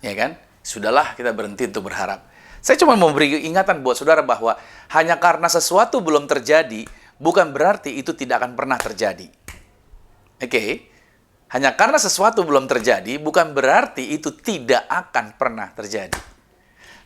Ya kan? Sudahlah kita berhenti untuk berharap. Saya cuma mau beri ingatan buat saudara bahwa hanya karena sesuatu belum terjadi, bukan berarti itu tidak akan pernah terjadi. Oke? Hanya karena sesuatu belum terjadi, bukan berarti itu tidak akan pernah terjadi.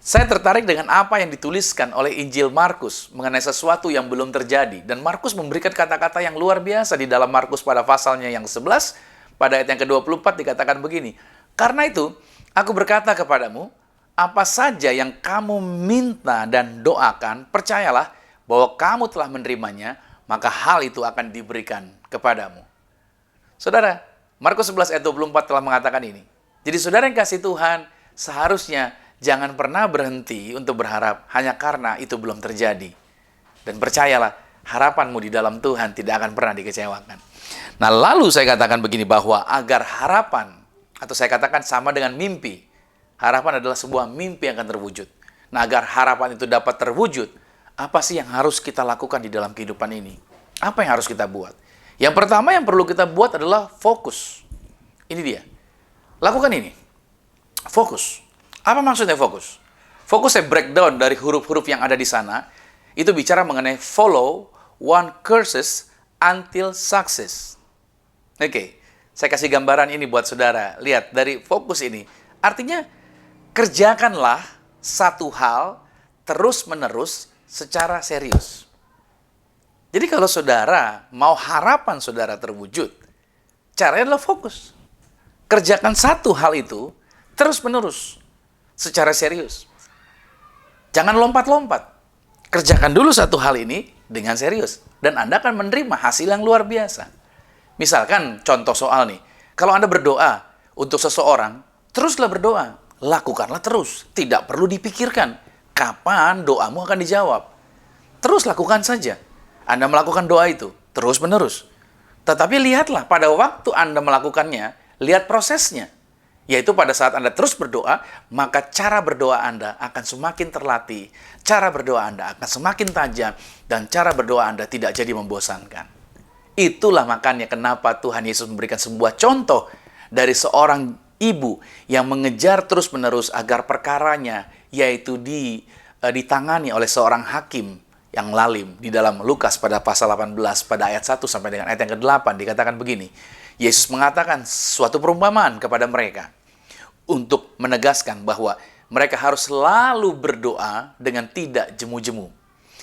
Saya tertarik dengan apa yang dituliskan oleh Injil Markus mengenai sesuatu yang belum terjadi. Dan Markus memberikan kata-kata yang luar biasa di dalam Markus pada pasalnya yang 11, pada ayat yang ke-24 dikatakan begini. Karena itu, aku berkata kepadamu, apa saja yang kamu minta dan doakan, percayalah bahwa kamu telah menerimanya, maka hal itu akan diberikan kepadamu. Saudara, Markus 11 ayat 24 telah mengatakan ini. Jadi saudara yang kasih Tuhan, seharusnya jangan pernah berhenti untuk berharap hanya karena itu belum terjadi. Dan percayalah, harapanmu di dalam Tuhan tidak akan pernah dikecewakan. Nah, lalu saya katakan begini bahwa agar harapan, atau saya katakan sama dengan mimpi, harapan adalah sebuah mimpi yang akan terwujud. Nah, agar harapan itu dapat terwujud, apa sih yang harus kita lakukan di dalam kehidupan ini? Apa yang harus kita buat? Yang pertama yang perlu kita buat adalah fokus. Ini dia. Lakukan ini. Fokus. Apa maksudnya fokus? Fokus saya breakdown dari huruf-huruf yang ada di sana. Itu bicara mengenai follow one courses until success. Oke, saya kasih gambaran ini buat saudara. Lihat, dari fokus ini. Artinya, kerjakanlah satu hal terus-menerus secara serius. Jadi kalau saudara mau harapan saudara terwujud, caranya adalah fokus. Kerjakan satu hal itu terus-menerus. Secara serius. Jangan lompat-lompat. Kerjakan dulu satu hal ini dengan serius. Dan Anda akan menerima hasil yang luar biasa. Misalkan contoh soal nih. Kalau Anda berdoa untuk seseorang, teruslah berdoa. Lakukanlah terus. Tidak perlu dipikirkan kapan doamu akan dijawab. Terus lakukan saja. Anda melakukan doa itu terus-menerus. Tetapi lihatlah pada waktu Anda melakukannya, lihat prosesnya. Yaitu pada saat Anda terus berdoa, maka cara berdoa Anda akan semakin terlatih. Cara berdoa Anda akan semakin tajam. Dan cara berdoa Anda tidak jadi membosankan. Itulah makanya kenapa Tuhan Yesus memberikan sebuah contoh dari seorang ibu yang mengejar terus-menerus agar perkaranya yaitu ditangani oleh seorang hakim yang lalim. Di dalam Lukas pada pasal 18 pada ayat 1 sampai dengan ayat yang ke-8 dikatakan begini. Yesus mengatakan suatu perumpamaan kepada mereka untuk menegaskan bahwa mereka harus selalu berdoa dengan tidak jemu-jemu.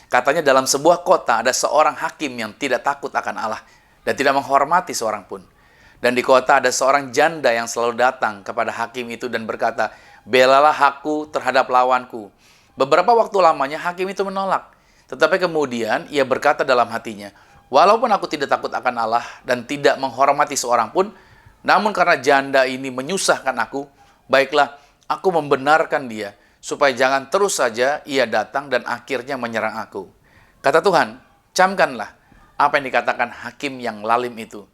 Katanya dalam sebuah kota ada seorang hakim yang tidak takut akan Allah dan tidak menghormati seorang pun. Dan di kota ada seorang janda yang selalu datang kepada hakim itu dan berkata, "Belalah aku terhadap lawanku." Beberapa waktu lamanya hakim itu menolak. Tetapi kemudian ia berkata dalam hatinya, "Walaupun aku tidak takut akan Allah dan tidak menghormati seorang pun, namun karena janda ini menyusahkan aku, baiklah aku membenarkan dia, supaya jangan terus saja ia datang dan akhirnya menyerang aku." Kata Tuhan, camkanlah apa yang dikatakan hakim yang lalim itu.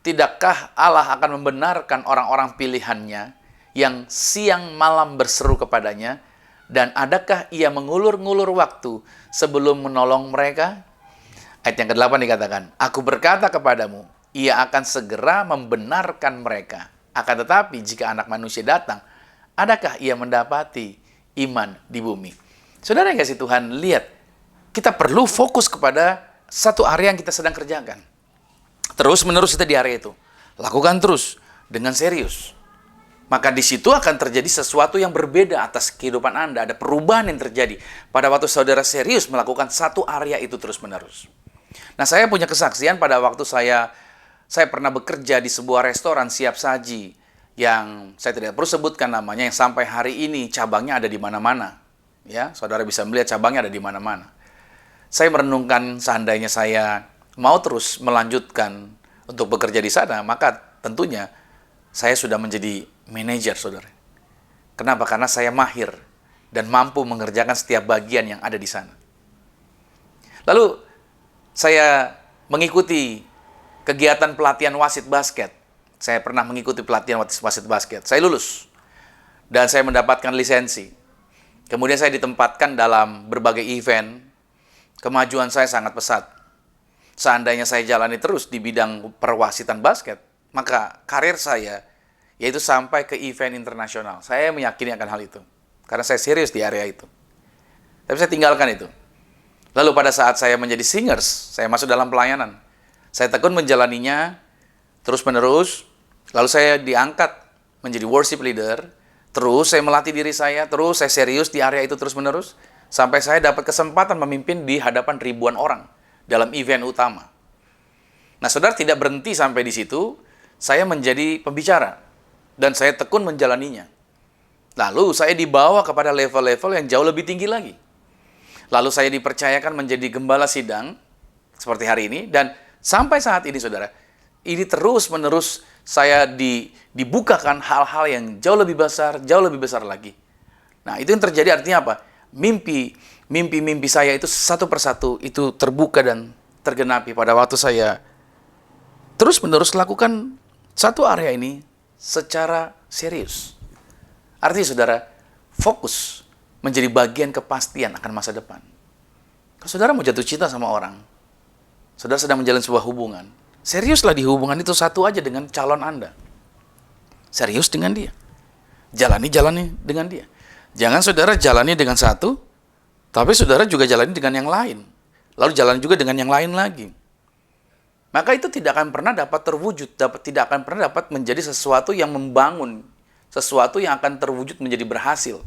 Tidakkah Allah akan membenarkan orang-orang pilihannya yang siang malam berseru kepadanya, dan adakah ia mengulur-ngulur waktu sebelum menolong mereka? Ayat yang ke-8 dikatakan, "Aku berkata kepadamu, ia akan segera membenarkan mereka. Akan tetapi jika Anak Manusia datang, adakah ia mendapati iman di bumi?" Saudara yang kasih Tuhan, lihat, kita perlu fokus kepada satu area yang kita sedang kerjakan. Terus menerus kita di area itu. Lakukan terus dengan serius. Maka di situ akan terjadi sesuatu yang berbeda atas kehidupan Anda. Ada perubahan yang terjadi pada waktu saudara serius melakukan satu area itu terus menerus. Nah, saya punya kesaksian pada waktu saya pernah bekerja di sebuah restoran siap saji yang saya tidak perlu sebutkan namanya, yang sampai hari ini cabangnya ada di mana-mana. Ya, saudara bisa melihat cabangnya ada di mana-mana. Saya merenungkan seandainya saya mau terus melanjutkan untuk bekerja di sana, maka tentunya saya sudah menjadi manajer, saudara. Kenapa? Karena saya mahir dan mampu mengerjakan setiap bagian yang ada di sana. Lalu saya mengikuti kegiatan pelatihan wasit basket. Saya pernah mengikuti pelatihan wasit basket. Saya lulus dan saya mendapatkan lisensi. Kemudian saya ditempatkan dalam berbagai event. Kemajuan saya sangat pesat. Seandainya saya jalani terus di bidang perwasitan basket, maka karir saya yaitu sampai ke event internasional. Saya meyakini akan hal itu. Karena saya serius di area itu. Tapi saya tinggalkan itu. Lalu pada saat saya menjadi singers, saya masuk dalam pelayanan. Saya tekun menjalaninya terus-menerus. Lalu saya diangkat menjadi worship leader. Terus saya melatih diri saya, terus saya serius di area itu terus-menerus. Sampai saya dapat kesempatan memimpin di hadapan ribuan orang dalam event utama. Nah, saudara, tidak berhenti sampai di situ. Saya menjadi pembicara dan saya tekun menjalaninya. Lalu saya dibawa kepada level-level yang jauh lebih tinggi lagi. Lalu saya dipercayakan menjadi gembala sidang seperti hari ini, dan sampai saat ini, saudara, ini terus-menerus saya dibukakan hal-hal yang jauh lebih besar lagi. Nah, itu yang terjadi artinya apa? Mimpi saya itu satu persatu itu terbuka dan tergenapi pada waktu saya terus-menerus lakukan satu area ini secara serius. Artinya, saudara, fokus menjadi bagian kepastian akan masa depan. Kalau saudara mau jatuh cinta sama orang, saudara sedang menjalin sebuah hubungan, seriuslah di hubungan itu satu aja dengan calon Anda. Serius dengan dia. Jalani dengan dia. Jangan saudara jalani dengan satu, tapi saudara juga jalani dengan yang lain. Lalu jalan juga dengan yang lain lagi. Maka itu tidak akan pernah dapat terwujud, tidak akan pernah dapat menjadi sesuatu yang membangun, sesuatu yang akan terwujud menjadi berhasil.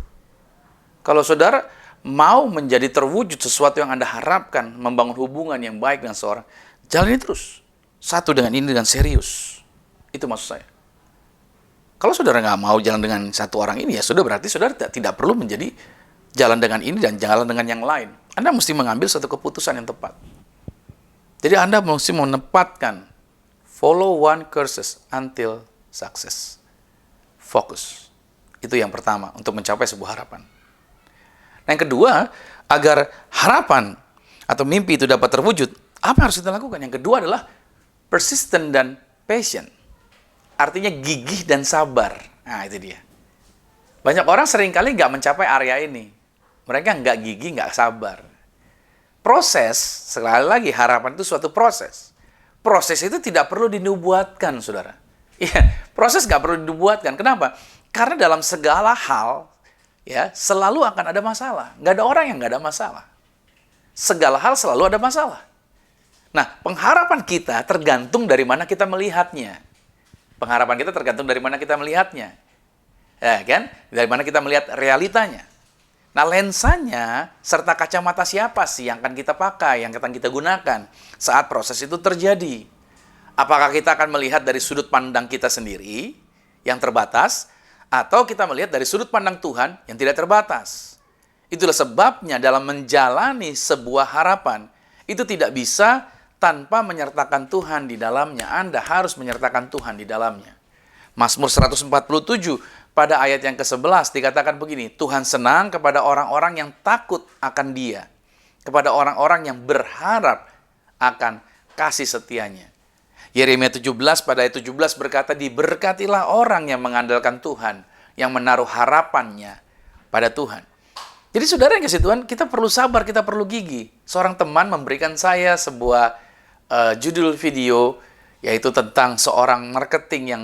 Kalau saudara mau menjadi terwujud sesuatu yang Anda harapkan, membangun hubungan yang baik dengan seorang, jalani terus. Satu dengan ini dengan serius. Itu maksud saya. Kalau saudara nggak mau jalan dengan satu orang ini, ya sudah, berarti saudara tidak perlu menjadi jalan dengan ini dan jalan dengan yang lain. Anda mesti mengambil satu keputusan yang tepat. Jadi Anda mesti menempatkan follow one courses until sukses. Fokus. Itu yang pertama, untuk mencapai sebuah harapan. Nah, yang kedua, agar harapan atau mimpi itu dapat terwujud, apa yang harus kita lakukan? Yang kedua adalah persistent dan patient. Artinya gigih dan sabar. Nah, itu dia. Banyak orang seringkali nggak mencapai area ini. Mereka nggak gigih, nggak sabar. Proses, sekali lagi, harapan itu suatu proses. Proses itu tidak perlu dinubuatkan, saudara. Iya, proses nggak perlu dinubuatkan. Kenapa? Karena dalam segala hal, ya, selalu akan ada masalah. Nggak ada orang yang nggak ada masalah. Segala hal selalu ada masalah. Nah, pengharapan kita tergantung dari mana kita melihatnya. Pengharapan kita tergantung dari mana kita melihatnya. Ya kan? Dari mana kita melihat realitanya. Nah, lensanya serta kacamata siapa sih yang akan kita pakai, yang akan kita gunakan saat proses itu terjadi? Apakah kita akan melihat dari sudut pandang kita sendiri yang terbatas, atau kita melihat dari sudut pandang Tuhan yang tidak terbatas? Itulah sebabnya dalam menjalani sebuah harapan, itu tidak bisa tanpa menyertakan Tuhan di dalamnya. Anda harus menyertakan Tuhan di dalamnya. Mazmur 147 pada ayat yang ke-11 dikatakan begini, Tuhan senang kepada orang-orang yang takut akan Dia, kepada orang-orang yang berharap akan kasih setianya. Yeremia 17 pada ayat 17 berkata, diberkatilah orang yang mengandalkan Tuhan, yang menaruh harapannya pada Tuhan. Jadi saudara yang kasih Tuhan, kita perlu sabar, kita perlu gigih. Seorang teman memberikan saya sebuah judul video, yaitu tentang seorang marketing yang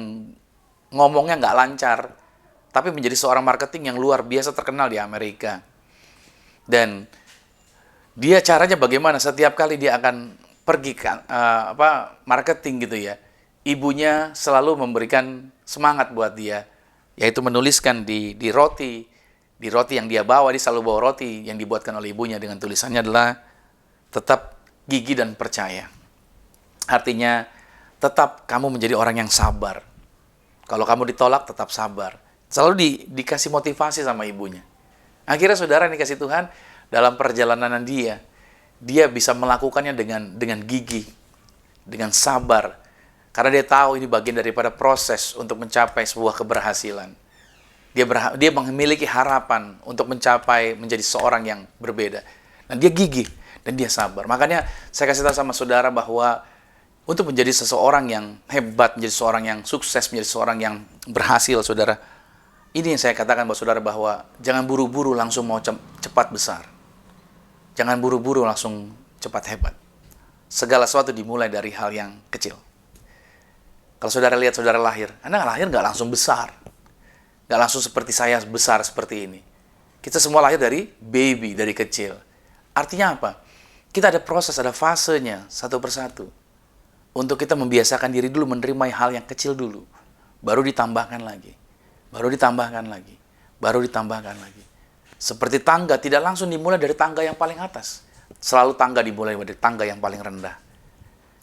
ngomongnya nggak lancar, tapi menjadi seorang marketing yang luar biasa terkenal di Amerika. Dan dia caranya bagaimana? Setiap kali dia akan pergi ke marketing gitu ya, ibunya selalu memberikan semangat buat dia, yaitu menuliskan di roti yang dia bawa, dia selalu bawa roti yang dibuatkan oleh ibunya dengan tulisannya adalah tetap gigih dan percaya. Artinya tetap kamu menjadi orang yang sabar. Kalau kamu ditolak, tetap sabar. Selalu dikasih motivasi sama ibunya. Akhirnya saudara yang dikasih Tuhan, dalam perjalanan dia bisa melakukannya dengan gigih, dengan sabar. Karena dia tahu ini bagian daripada proses untuk mencapai sebuah keberhasilan. Dia memiliki harapan untuk menjadi seorang yang berbeda. Dan dia gigih dan dia sabar. Makanya saya kasih tahu sama saudara bahwa untuk menjadi seseorang yang hebat, menjadi seorang yang sukses, menjadi seorang yang berhasil, saudara, ini yang saya katakan buat saudara bahwa jangan buru-buru langsung mau cepat besar. Jangan buru-buru langsung cepat hebat. Segala sesuatu dimulai dari hal yang kecil. Kalau saudara lihat saudara lahir, Anda lahir nggak langsung besar. Nggak langsung seperti saya besar seperti ini. Kita semua lahir dari baby, dari kecil. Artinya apa? Kita ada proses, ada fasenya, satu persatu. Untuk kita membiasakan diri dulu menerima hal yang kecil dulu. Baru ditambahkan lagi. Baru ditambahkan lagi. Baru ditambahkan lagi. Seperti tangga, tidak langsung dimulai dari tangga yang paling atas. Selalu tangga dimulai dari tangga yang paling rendah.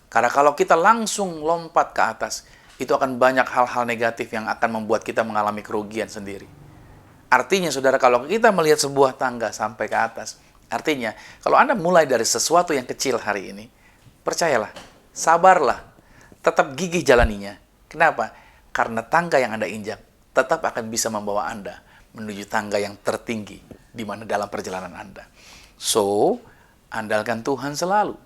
Karena kalau kita langsung lompat ke atas, itu akan banyak hal-hal negatif yang akan membuat kita mengalami kerugian sendiri. Artinya, saudara, kalau kita melihat sebuah tangga sampai ke atas, artinya, kalau Anda mulai dari sesuatu yang kecil hari ini, percayalah, sabarlah, tetap gigih jalaninya. Kenapa? Karena tangga yang Anda injak tetap akan bisa membawa Anda menuju tangga yang tertinggi di mana dalam perjalanan Anda. So, andalkan Tuhan selalu.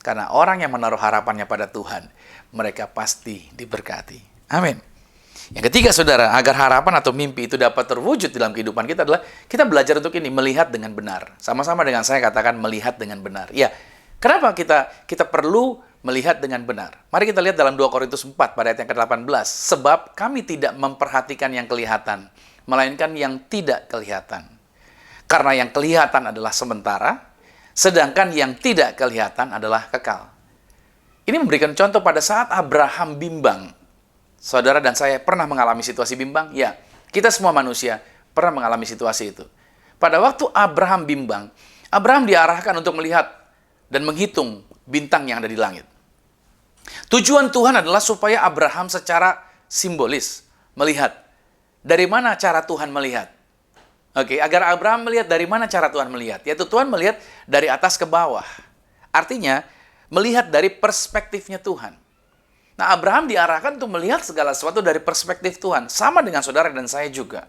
Karena orang yang menaruh harapannya pada Tuhan, mereka pasti diberkati. Amin. Yang ketiga, saudara, agar harapan atau mimpi itu dapat terwujud dalam kehidupan kita adalah kita belajar untuk ini, melihat dengan benar. Sama-sama dengan saya katakan melihat dengan benar. Ya, kenapa kita perlu melihat dengan benar? Mari kita lihat dalam 2 Korintus 4 pada ayat yang ke-18. Sebab kami tidak memperhatikan yang kelihatan, melainkan yang tidak kelihatan. Karena yang kelihatan adalah sementara, sedangkan yang tidak kelihatan adalah kekal. Ini memberikan contoh pada saat Abraham bimbang. Saudara dan saya pernah mengalami situasi bimbang? Ya, kita semua manusia pernah mengalami situasi itu. Pada waktu Abraham bimbang, Abraham diarahkan untuk melihat dan menghitung bintang yang ada di langit. Tujuan Tuhan adalah supaya Abraham secara simbolis melihat dari mana cara Tuhan melihat. Oke, agar Abraham melihat dari mana cara Tuhan melihat. Yaitu Tuhan melihat dari atas ke bawah. Artinya, melihat dari perspektifnya Tuhan. Nah, Abraham diarahkan untuk melihat segala sesuatu dari perspektif Tuhan. Sama dengan saudara dan saya juga.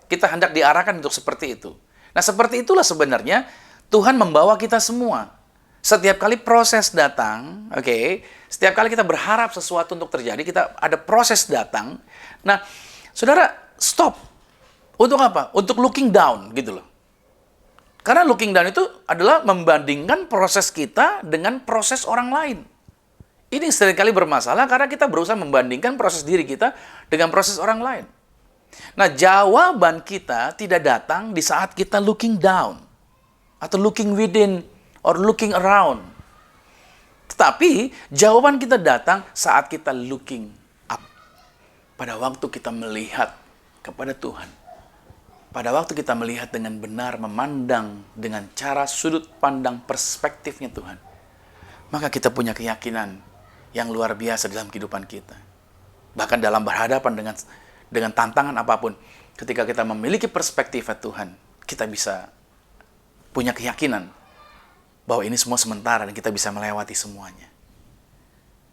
Kita hendak diarahkan untuk seperti itu. Nah, seperti itulah sebenarnya Tuhan membawa kita semua. Setiap kali proses datang, oke, setiap kali kita berharap sesuatu untuk terjadi, kita ada proses datang. Nah, saudara, stop. Untuk apa? Untuk looking down, gitu loh. Karena looking down itu adalah membandingkan proses kita dengan proses orang lain. Ini seringkali bermasalah karena kita berusaha membandingkan proses diri kita dengan proses orang lain. Nah, jawaban kita tidak datang di saat kita looking down atau looking within or looking around. Tetapi jawaban kita datang saat kita looking up. Pada waktu kita melihat kepada Tuhan. Pada waktu kita melihat dengan benar, memandang dengan cara sudut pandang perspektifnya Tuhan. Maka kita punya keyakinan yang luar biasa dalam kehidupan kita. Bahkan dalam berhadapan dengan tantangan apapun, ketika kita memiliki perspektif Tuhan, kita bisa punya keyakinan bahwa ini semua sementara dan kita bisa melewati semuanya.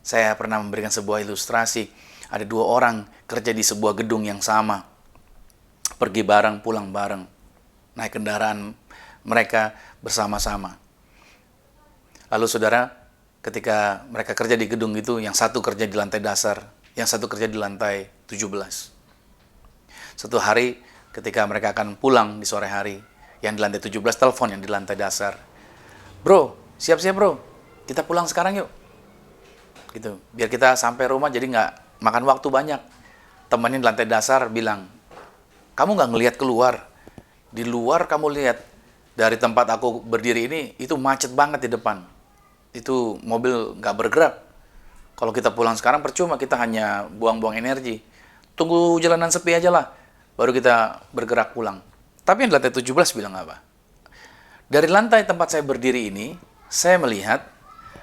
Saya pernah memberikan sebuah ilustrasi, ada 2 orang kerja di sebuah gedung yang sama, pergi bareng, pulang bareng, naik kendaraan mereka bersama-sama. Lalu saudara, ketika mereka kerja di gedung itu, yang satu kerja di lantai dasar, yang satu kerja di lantai 17. Satu hari ketika mereka akan pulang di sore hari, yang di lantai 17 telepon yang di lantai dasar. Bro, siap-siap bro, kita pulang sekarang yuk. Gitu, biar kita sampai rumah jadi nggak makan waktu banyak. Temannya di lantai dasar bilang, kamu nggak ngelihat keluar. Di luar kamu lihat, dari tempat aku berdiri ini, itu macet banget di depan. Itu mobil nggak bergerak. Kalau kita pulang sekarang percuma, kita hanya buang-buang energi. Tunggu jalanan sepi aja lah, baru kita bergerak pulang. Tapi yang di lantai 17 bilang apa? Dari lantai tempat saya berdiri ini, saya melihat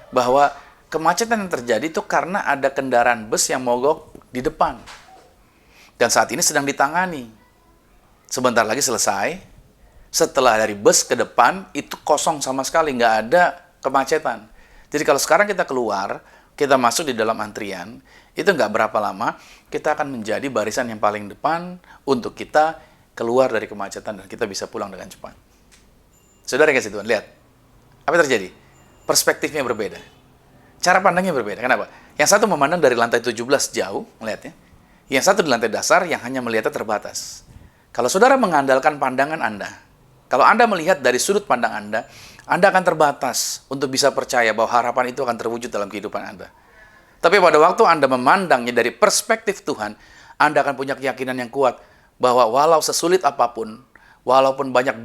bahwa kemacetan yang terjadi itu karena ada kendaraan bus yang mogok di depan. Dan saat ini sedang ditangani. Sebentar lagi selesai. Setelah dari bus ke depan, itu kosong sama sekali, nggak ada kemacetan. Jadi kalau sekarang kita keluar, kita masuk di dalam antrian, itu nggak berapa lama, kita akan menjadi barisan yang paling depan untuk kita keluar dari kemacetan dan kita bisa pulang dengan cepat. Saudara yang kasih Tuhan, lihat. Apa yang terjadi? Perspektifnya berbeda. Cara pandangnya berbeda. Kenapa? Yang satu memandang dari lantai 17 jauh, melihatnya. Yang satu di lantai dasar yang hanya melihatnya terbatas. Kalau saudara mengandalkan pandangan Anda, kalau Anda melihat dari sudut pandang Anda akan terbatas untuk bisa percaya bahwa harapan itu akan terwujud dalam kehidupan Anda. Tapi pada waktu Anda memandangnya dari perspektif Tuhan, Anda akan punya keyakinan yang kuat bahwa walau sesulit apapun, walaupun banyak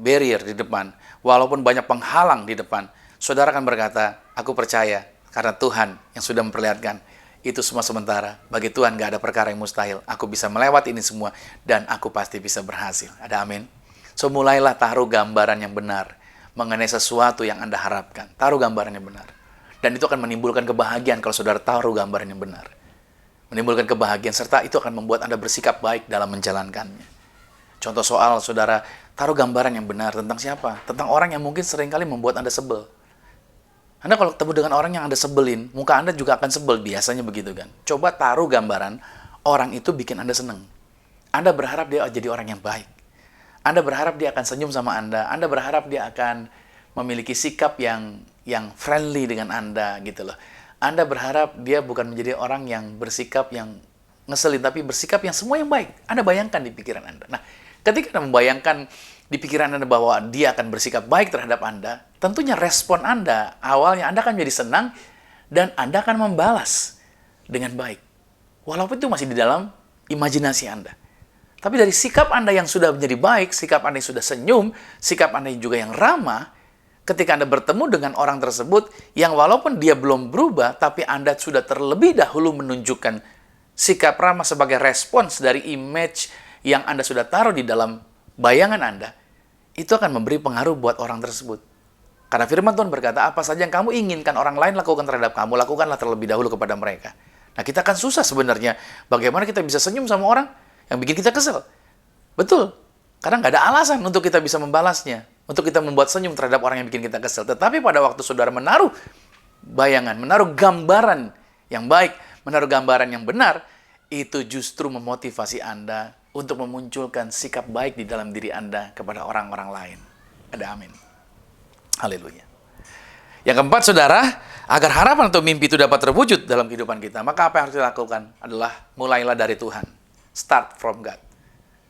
barrier di depan, walaupun banyak penghalang di depan, saudara akan berkata, aku percaya karena Tuhan yang sudah memperlihatkan itu semua sementara. Bagi Tuhan gak ada perkara yang mustahil. Aku bisa melewati ini semua dan aku pasti bisa berhasil. Ada amin? So mulailah taruh gambaran yang benar mengenai sesuatu yang Anda harapkan. Taruh gambaran yang benar. Dan itu akan menimbulkan kebahagiaan kalau saudara taruh gambaran yang benar. Menimbulkan kebahagiaan serta itu akan membuat Anda bersikap baik dalam menjalankannya. Contoh soal saudara taruh gambaran yang benar tentang siapa? Tentang orang yang mungkin seringkali membuat Anda sebel. Anda kalau ketemu dengan orang yang Anda sebelin, muka Anda juga akan sebel, biasanya begitu kan. Coba taruh gambaran orang itu bikin Anda senang. Anda berharap dia jadi orang yang baik. Anda berharap dia akan senyum sama Anda. Anda berharap dia akan memiliki sikap yang friendly dengan Anda gitu loh. Anda berharap dia bukan menjadi orang yang bersikap yang ngeselin, tapi bersikap yang semua yang baik. Anda bayangkan di pikiran Anda. Nah, ketika Anda membayangkan di pikiran Anda bahwa dia akan bersikap baik terhadap Anda, tentunya respon Anda awalnya Anda akan menjadi senang dan Anda akan membalas dengan baik. Walaupun itu masih di dalam imajinasi Anda. Tapi dari sikap Anda yang sudah menjadi baik, sikap Anda yang sudah senyum, sikap Anda juga yang ramah, ketika Anda bertemu dengan orang tersebut yang walaupun dia belum berubah, tapi Anda sudah terlebih dahulu menunjukkan sikap ramah sebagai respons dari image yang Anda sudah taruh di dalam bayangan Anda, itu akan memberi pengaruh buat orang tersebut. Karena firman Tuhan berkata, apa saja yang kamu inginkan orang lain lakukan terhadap kamu, lakukanlah terlebih dahulu kepada mereka. Nah, kita akan susah sebenarnya. Bagaimana kita bisa senyum sama orang yang bikin kita kesel? Betul. Karena nggak ada alasan untuk kita bisa membalasnya. Untuk kita membuat senyum terhadap orang yang bikin kita kesel. Tetapi pada waktu saudara menaruh bayangan, menaruh gambaran yang baik, menaruh gambaran yang benar, itu justru memotivasi Anda untuk memunculkan sikap baik di dalam diri Anda kepada orang-orang lain. Ada amin. Haleluya. Yang keempat, saudara, agar harapan atau mimpi itu dapat terwujud dalam kehidupan kita, maka apa yang harus dilakukan adalah mulailah dari Tuhan. Start from God.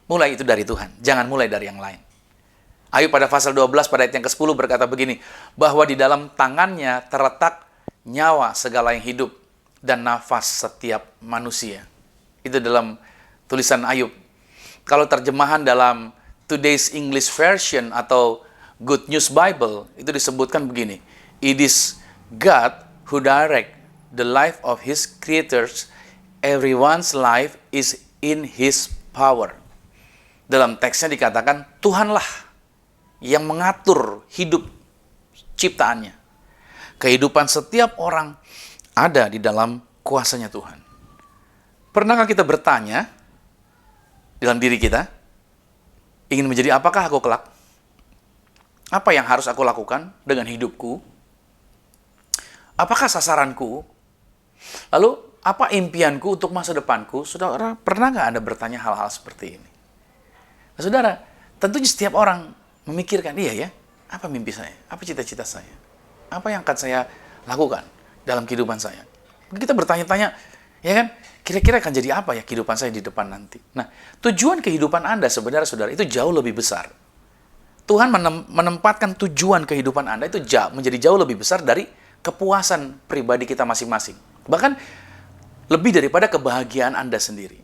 Mulai itu dari Tuhan, jangan mulai dari yang lain. Ayub pada pasal 12 pada ayat yang ke-10 berkata begini, bahwa di dalam tangannya terletak nyawa segala yang hidup dan nafas setiap manusia. Itu dalam tulisan Ayub. Kalau terjemahan dalam Today's English Version atau Good News Bible, itu disebutkan begini, it is God who direct the life of His creatures, everyone's life is in His power. Dalam teksnya dikatakan, Tuhanlah yang mengatur hidup ciptaannya. Kehidupan setiap orang ada di dalam kuasanya Tuhan. Pernahkah kita bertanya dalam diri kita, ingin menjadi apakah aku kelak? Apa yang harus aku lakukan dengan hidupku? Apakah sasaranku? Lalu, apa impianku untuk masa depanku? Saudara, pernah nggak Anda bertanya hal-hal seperti ini? Nah, saudara, tentunya setiap orang memikirkan, iya ya, apa mimpi saya? Apa cita-cita saya? Apa yang akan saya lakukan dalam kehidupan saya? Kita bertanya-tanya, ya kan, kira-kira akan jadi apa ya kehidupan saya di depan nanti? Nah, tujuan kehidupan Anda sebenarnya, saudara, itu jauh lebih besar. Tuhan menempatkan tujuan kehidupan Anda itu menjadi jauh lebih besar dari kepuasan pribadi kita masing-masing. Bahkan, lebih daripada kebahagiaan Anda sendiri.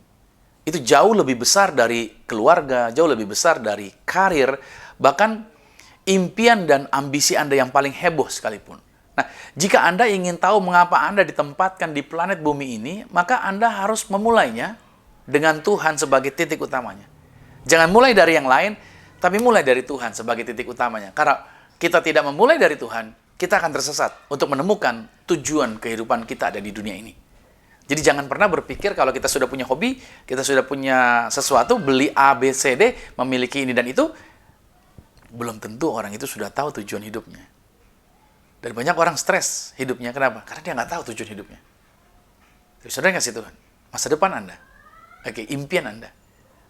Itu jauh lebih besar dari keluarga, jauh lebih besar dari karir, bahkan impian dan ambisi Anda yang paling heboh sekalipun. Nah, jika Anda ingin tahu mengapa Anda ditempatkan di planet bumi ini, maka Anda harus memulainya dengan Tuhan sebagai titik utamanya. Jangan mulai dari yang lain, tapi mulai dari Tuhan sebagai titik utamanya. Karena kita tidak memulai dari Tuhan, kita akan tersesat untuk menemukan tujuan kehidupan kita ada di dunia ini. Jadi jangan pernah berpikir kalau kita sudah punya hobi, kita sudah punya sesuatu, beli A, B, C, D, memiliki ini dan itu, belum tentu orang itu sudah tahu tujuan hidupnya. Dan banyak orang stres hidupnya. Kenapa? Karena dia nggak tahu tujuan hidupnya. Tapi saudara kasih Tuhan, masa depan Anda, impian Anda,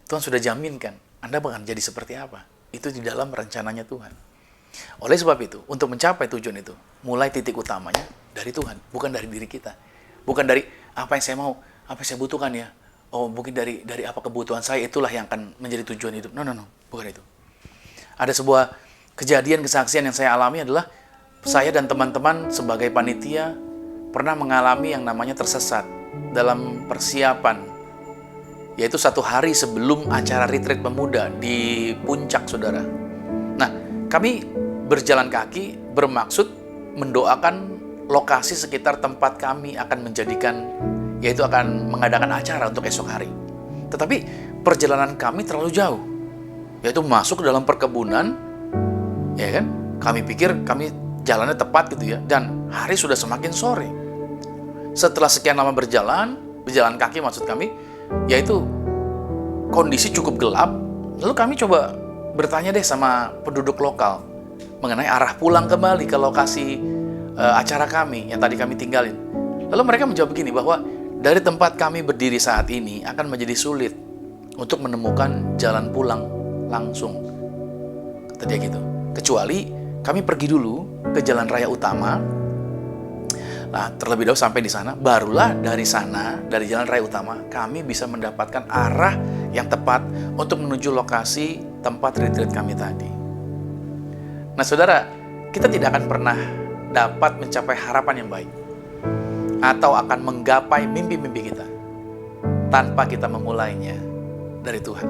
Tuhan sudah jaminkan Anda akan jadi seperti apa. Itu di dalam rencananya Tuhan. Oleh sebab itu, untuk mencapai tujuan itu, mulai titik utamanya dari Tuhan, bukan dari diri kita. Bukan dari apa yang saya mau, apa yang saya butuhkan ya. Oh, mungkin dari apa kebutuhan saya, itulah yang akan menjadi tujuan hidup. No, bukan itu. Ada sebuah kejadian kesaksian yang saya alami adalah saya dan teman-teman sebagai panitia pernah mengalami yang namanya tersesat dalam persiapan, yaitu 1 hari sebelum acara retreat pemuda di puncak, saudara. Nah, kami berjalan kaki bermaksud mendoakan lokasi sekitar tempat kami akan menjadikan, yaitu akan mengadakan acara untuk esok hari. Tetapi perjalanan kami terlalu jauh, yaitu masuk ke dalam perkebunan, ya kan? Kami pikir kami jalannya tepat gitu ya, dan hari sudah semakin sore. Setelah sekian lama berjalan kaki maksud kami, yaitu kondisi cukup gelap, lalu kami coba bertanya deh sama penduduk lokal mengenai arah pulang kembali ke lokasi acara kami yang tadi kami tinggalin. Lalu mereka menjawab begini, bahwa dari tempat kami berdiri saat ini akan menjadi sulit untuk menemukan jalan pulang langsung, kata dia gitu. Kecuali kami pergi dulu ke jalan raya utama. Nah, terlebih dahulu sampai di sana, barulah dari sana, dari jalan raya utama, kami bisa mendapatkan arah yang tepat untuk menuju lokasi tempat retreat kami tadi. Nah, saudara, kita tidak akan pernah dapat mencapai harapan yang baik atau akan menggapai mimpi-mimpi kita tanpa kita memulainya dari Tuhan.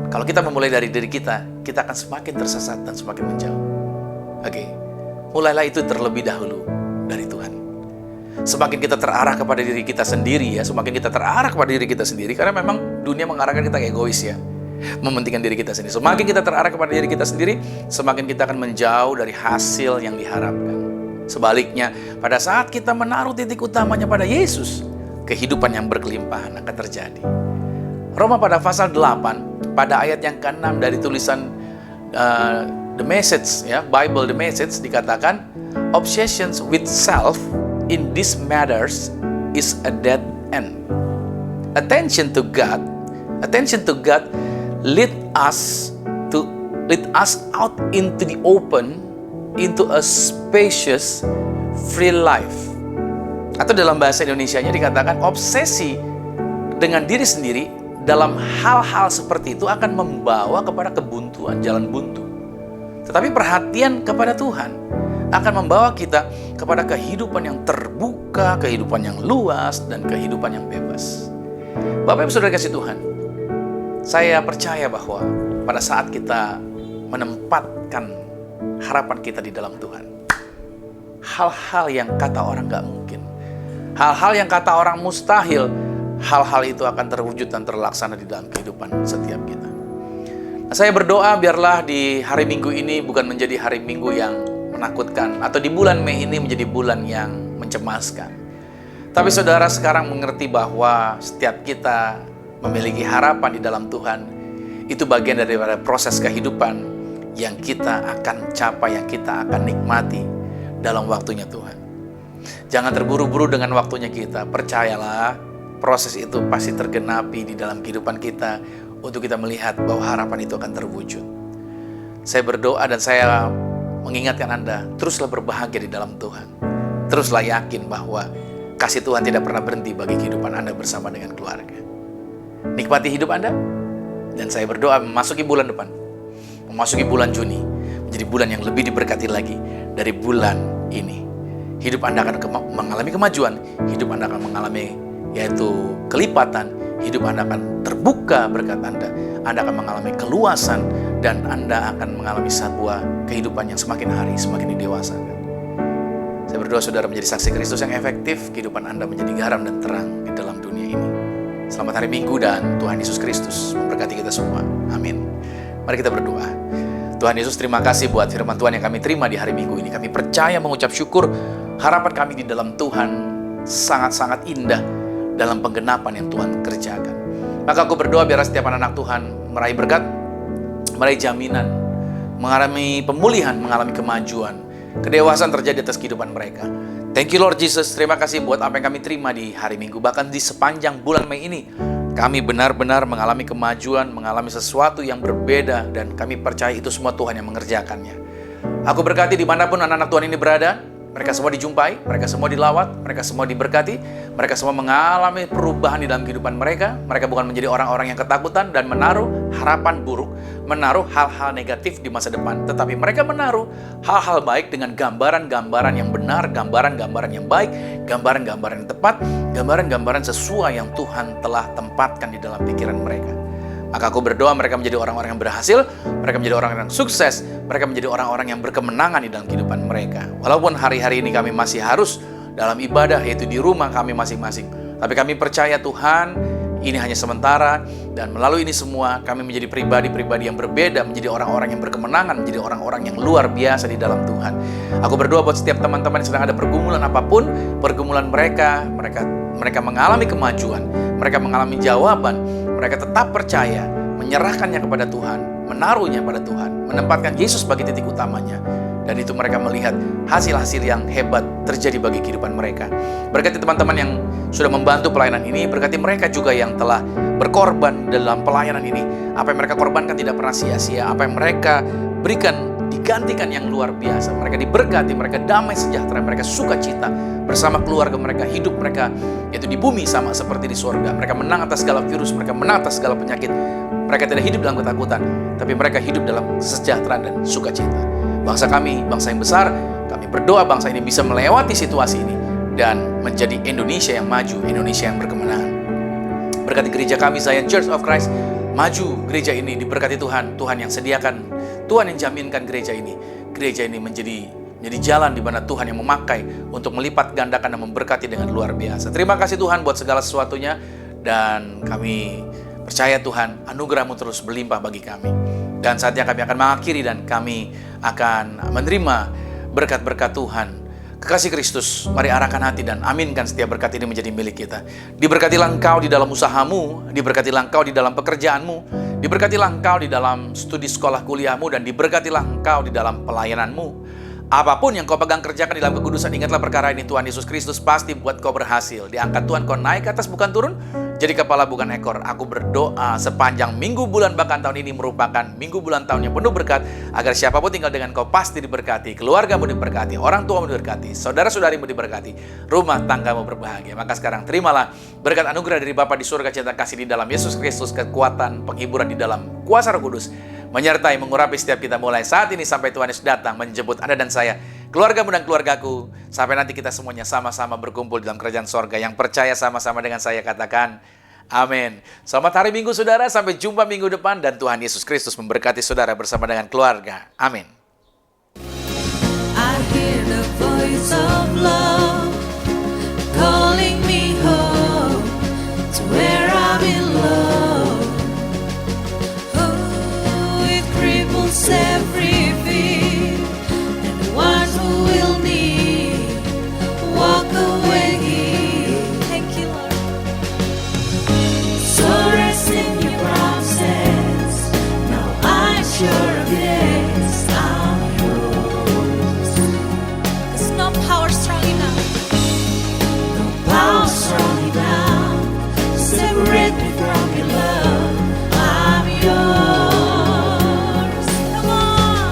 Kalau kita memulai dari diri kita akan semakin tersesat dan semakin menjauh. Mulailah itu terlebih dahulu dari Tuhan. Semakin kita terarah kepada diri kita sendiri ya, semakin kita terarah kepada diri kita sendiri, karena memang dunia mengarahkan kita egois ya, mementingkan diri kita sendiri. Semakin kita terarah kepada diri kita sendiri, semakin kita akan menjauh dari hasil yang diharapkan. Sebaliknya, pada saat kita menaruh titik utamanya pada Yesus, kehidupan yang berkelimpahan akan terjadi. Roma pada pasal 8, pada ayat yang ke-6 dari tulisan The Message, ya, Bible The Message, dikatakan, obsessions with self in these matters is a dead end. Attention to God lead us out into the open, into a spacious, free life. Atau dalam bahasa Indonesianya dikatakan obsesi dengan diri sendiri dalam hal-hal seperti itu akan membawa kepada kebuntuan, jalan buntu. Tetapi perhatian kepada Tuhan akan membawa kita kepada kehidupan yang terbuka, kehidupan yang luas, dan kehidupan yang bebas. Bapak Ibu Saudara kasih Tuhan, saya percaya bahwa pada saat kita menempatkan harapan kita di dalam Tuhan, hal-hal yang kata orang gak mungkin, hal-hal yang kata orang mustahil, hal-hal itu akan terwujud dan terlaksana di dalam kehidupan setiap kita. Nah, saya berdoa biarlah di hari Minggu ini bukan menjadi hari Minggu yang menakutkan, atau di bulan Mei ini menjadi bulan yang mencemaskan. Tapi saudara sekarang mengerti bahwa setiap kita memiliki harapan di dalam Tuhan. Itu bagian daripada proses kehidupan yang kita akan capai, yang kita akan nikmati dalam waktunya Tuhan. Jangan terburu-buru dengan waktunya kita. Percayalah, proses itu pasti tergenapi di dalam kehidupan kita untuk kita melihat bahwa harapan itu akan terwujud. Saya berdoa dan saya mengingatkan Anda, teruslah berbahagia di dalam Tuhan. Teruslah yakin bahwa kasih Tuhan tidak pernah berhenti bagi kehidupan Anda bersama dengan keluarga. Nikmati hidup Anda, dan saya berdoa memasuki bulan depan, memasuki bulan Juni, menjadi bulan yang lebih diberkati lagi dari bulan ini. Hidup Anda akan mengalami kemajuan, hidup Anda akan mengalami yaitu kelipatan, hidup Anda akan terbuka berkat Anda akan mengalami keluasan, dan Anda akan mengalami sebuah kehidupan yang semakin hari semakin didewasakan. Saya berdoa saudara menjadi saksi Kristus yang efektif, kehidupan Anda menjadi garam dan terang di dalam dunia ini. Selamat hari Minggu dan Tuhan Yesus Kristus memberkati kita semua. Amin. Mari kita berdoa. Tuhan Yesus, terima kasih buat firman Tuhan yang kami terima di hari Minggu ini. Kami percaya mengucap syukur, harapan kami di dalam Tuhan sangat-sangat indah dalam penggenapan yang Tuhan kerjakan. Maka aku berdoa biar setiap anak Tuhan meraih berkat, meraih jaminan, mengalami pemulihan, mengalami kemajuan, kedewasaan terjadi atas kehidupan mereka. Thank you Lord Jesus, terima kasih buat apa yang kami terima di hari Minggu. Bahkan di sepanjang bulan Mei ini, kami benar-benar mengalami kemajuan, mengalami sesuatu yang berbeda, dan kami percaya itu semua Tuhan yang mengerjakannya. Aku berkati dimanapun anak-anak Tuhan ini berada, mereka semua dijumpai, mereka semua dilawat, mereka semua diberkati, mereka semua mengalami perubahan di dalam kehidupan mereka. Mereka bukan menjadi orang-orang yang ketakutan dan menaruh harapan buruk, menaruh hal-hal negatif di masa depan, tetapi mereka menaruh hal-hal baik dengan gambaran-gambaran yang benar, gambaran-gambaran yang baik, gambaran-gambaran yang tepat, gambaran-gambaran sesuai yang Tuhan telah tempatkan di dalam pikiran mereka. Maka aku berdoa mereka menjadi orang-orang yang berhasil, mereka menjadi orang-orang yang sukses, mereka menjadi orang-orang yang berkemenangan di dalam kehidupan mereka. Walaupun hari-hari ini kami masih harus dalam ibadah, yaitu di rumah kami masing-masing. Tapi kami percaya Tuhan, ini hanya sementara, dan melalui ini semua kami menjadi pribadi-pribadi yang berbeda, menjadi orang-orang yang berkemenangan, menjadi orang-orang yang luar biasa di dalam Tuhan. Aku berdoa buat setiap teman-teman yang sedang ada pergumulan apapun, pergumulan mereka mengalami kemajuan, mereka mengalami jawaban, mereka tetap percaya, menyerahkannya kepada Tuhan, menaruhnya pada Tuhan, menempatkan Yesus sebagai titik utamanya. Dan itu mereka melihat hasil-hasil yang hebat terjadi bagi kehidupan mereka. Berkati teman-teman yang sudah membantu pelayanan ini, berkati mereka juga yang telah berkorban dalam pelayanan ini. Apa yang mereka korbankan tidak pernah sia-sia, apa yang mereka berikan digantikan yang luar biasa. Mereka diberkati, mereka damai sejahtera, mereka sukacita bersama keluarga mereka, hidup mereka yaitu di bumi sama seperti di surga. Mereka menang atas segala virus, mereka menang atas segala penyakit. Mereka tidak hidup dalam ketakutan, tapi mereka hidup dalam kesejahteraan dan sukacita. Bangsa kami, bangsa yang besar, kami berdoa bangsa ini bisa melewati situasi ini dan menjadi Indonesia yang maju, Indonesia yang berkemenangan. Berkati gereja kami, Zion Church of Christ, maju gereja ini diberkati Tuhan, Tuhan yang sediakan, Tuhan yang jaminkan gereja ini menjadi jalan di mana Tuhan yang memakai untuk melipat gandakan dan memberkati dengan luar biasa. Terima kasih Tuhan buat segala sesuatunya, dan kami percaya Tuhan, anugerah-Mu terus berlimpah bagi kami. Dan saatnya kami akan mengakhiri dan kami akan menerima berkat-berkat Tuhan. Kekasih Kristus, mari arahkan hati dan aminkan setiap berkat ini menjadi milik kita. Diberkatilah engkau di dalam usahamu, diberkatilah engkau di dalam pekerjaanmu, diberkatilah engkau di dalam studi sekolah kuliahmu, dan diberkatilah engkau di dalam pelayananmu. Apapun yang kau pegang kerjakan di dalam kekudusan, ingatlah perkara ini, Tuhan Yesus Kristus pasti buat kau berhasil. Diangkat Tuhan, kau naik ke atas bukan turun, jadi kepala bukan ekor. Aku berdoa sepanjang minggu, bulan, bahkan tahun ini merupakan minggu, bulan, tahun yang penuh berkat, agar siapapun tinggal dengan kau pasti diberkati, keluargamu diberkati, orang tuamu diberkati, saudara-saudarimu diberkati, rumah tanggamu berbahagia. Maka sekarang terimalah berkat anugerah dari Bapa di surga, cinta kasih di dalam Yesus Kristus, kekuatan, penghiburan di dalam kuasa Roh Kudus, menyertai, mengurapi setiap kita mulai saat ini sampai Tuhan Yesus datang menjemput Anda dan saya, keluargamu dan keluargaku, sampai nanti kita semuanya sama-sama berkumpul dalam kerajaan sorga. Yang percaya sama-sama dengan saya katakan amin. Selamat hari Minggu saudara, sampai jumpa minggu depan, dan Tuhan Yesus Kristus memberkati saudara bersama dengan keluarga. Amin. I hear the voice of love calling me home to where I belong. Oh, it cripples every fear, and the one who will need walk away. Thank you, Lord. So rest in your promises. Now I'm sure of this. I'm yours. There's no power strong enough. No power strong enough to separate me from your love. I'm yours. Come on.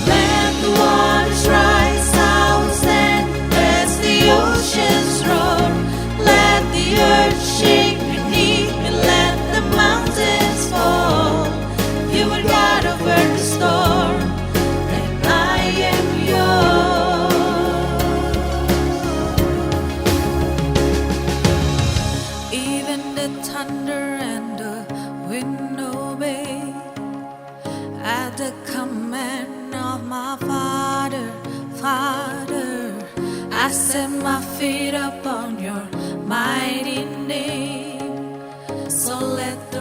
Let the waters rise, I will stand. Let the oceans roar. Let the earth shake beneath me. Let the mountains fall. You are God over the storm, and I am yours. Even the thunder and the wind obey at the command of my Father. Father, I set my feet upon your mighty name. So let the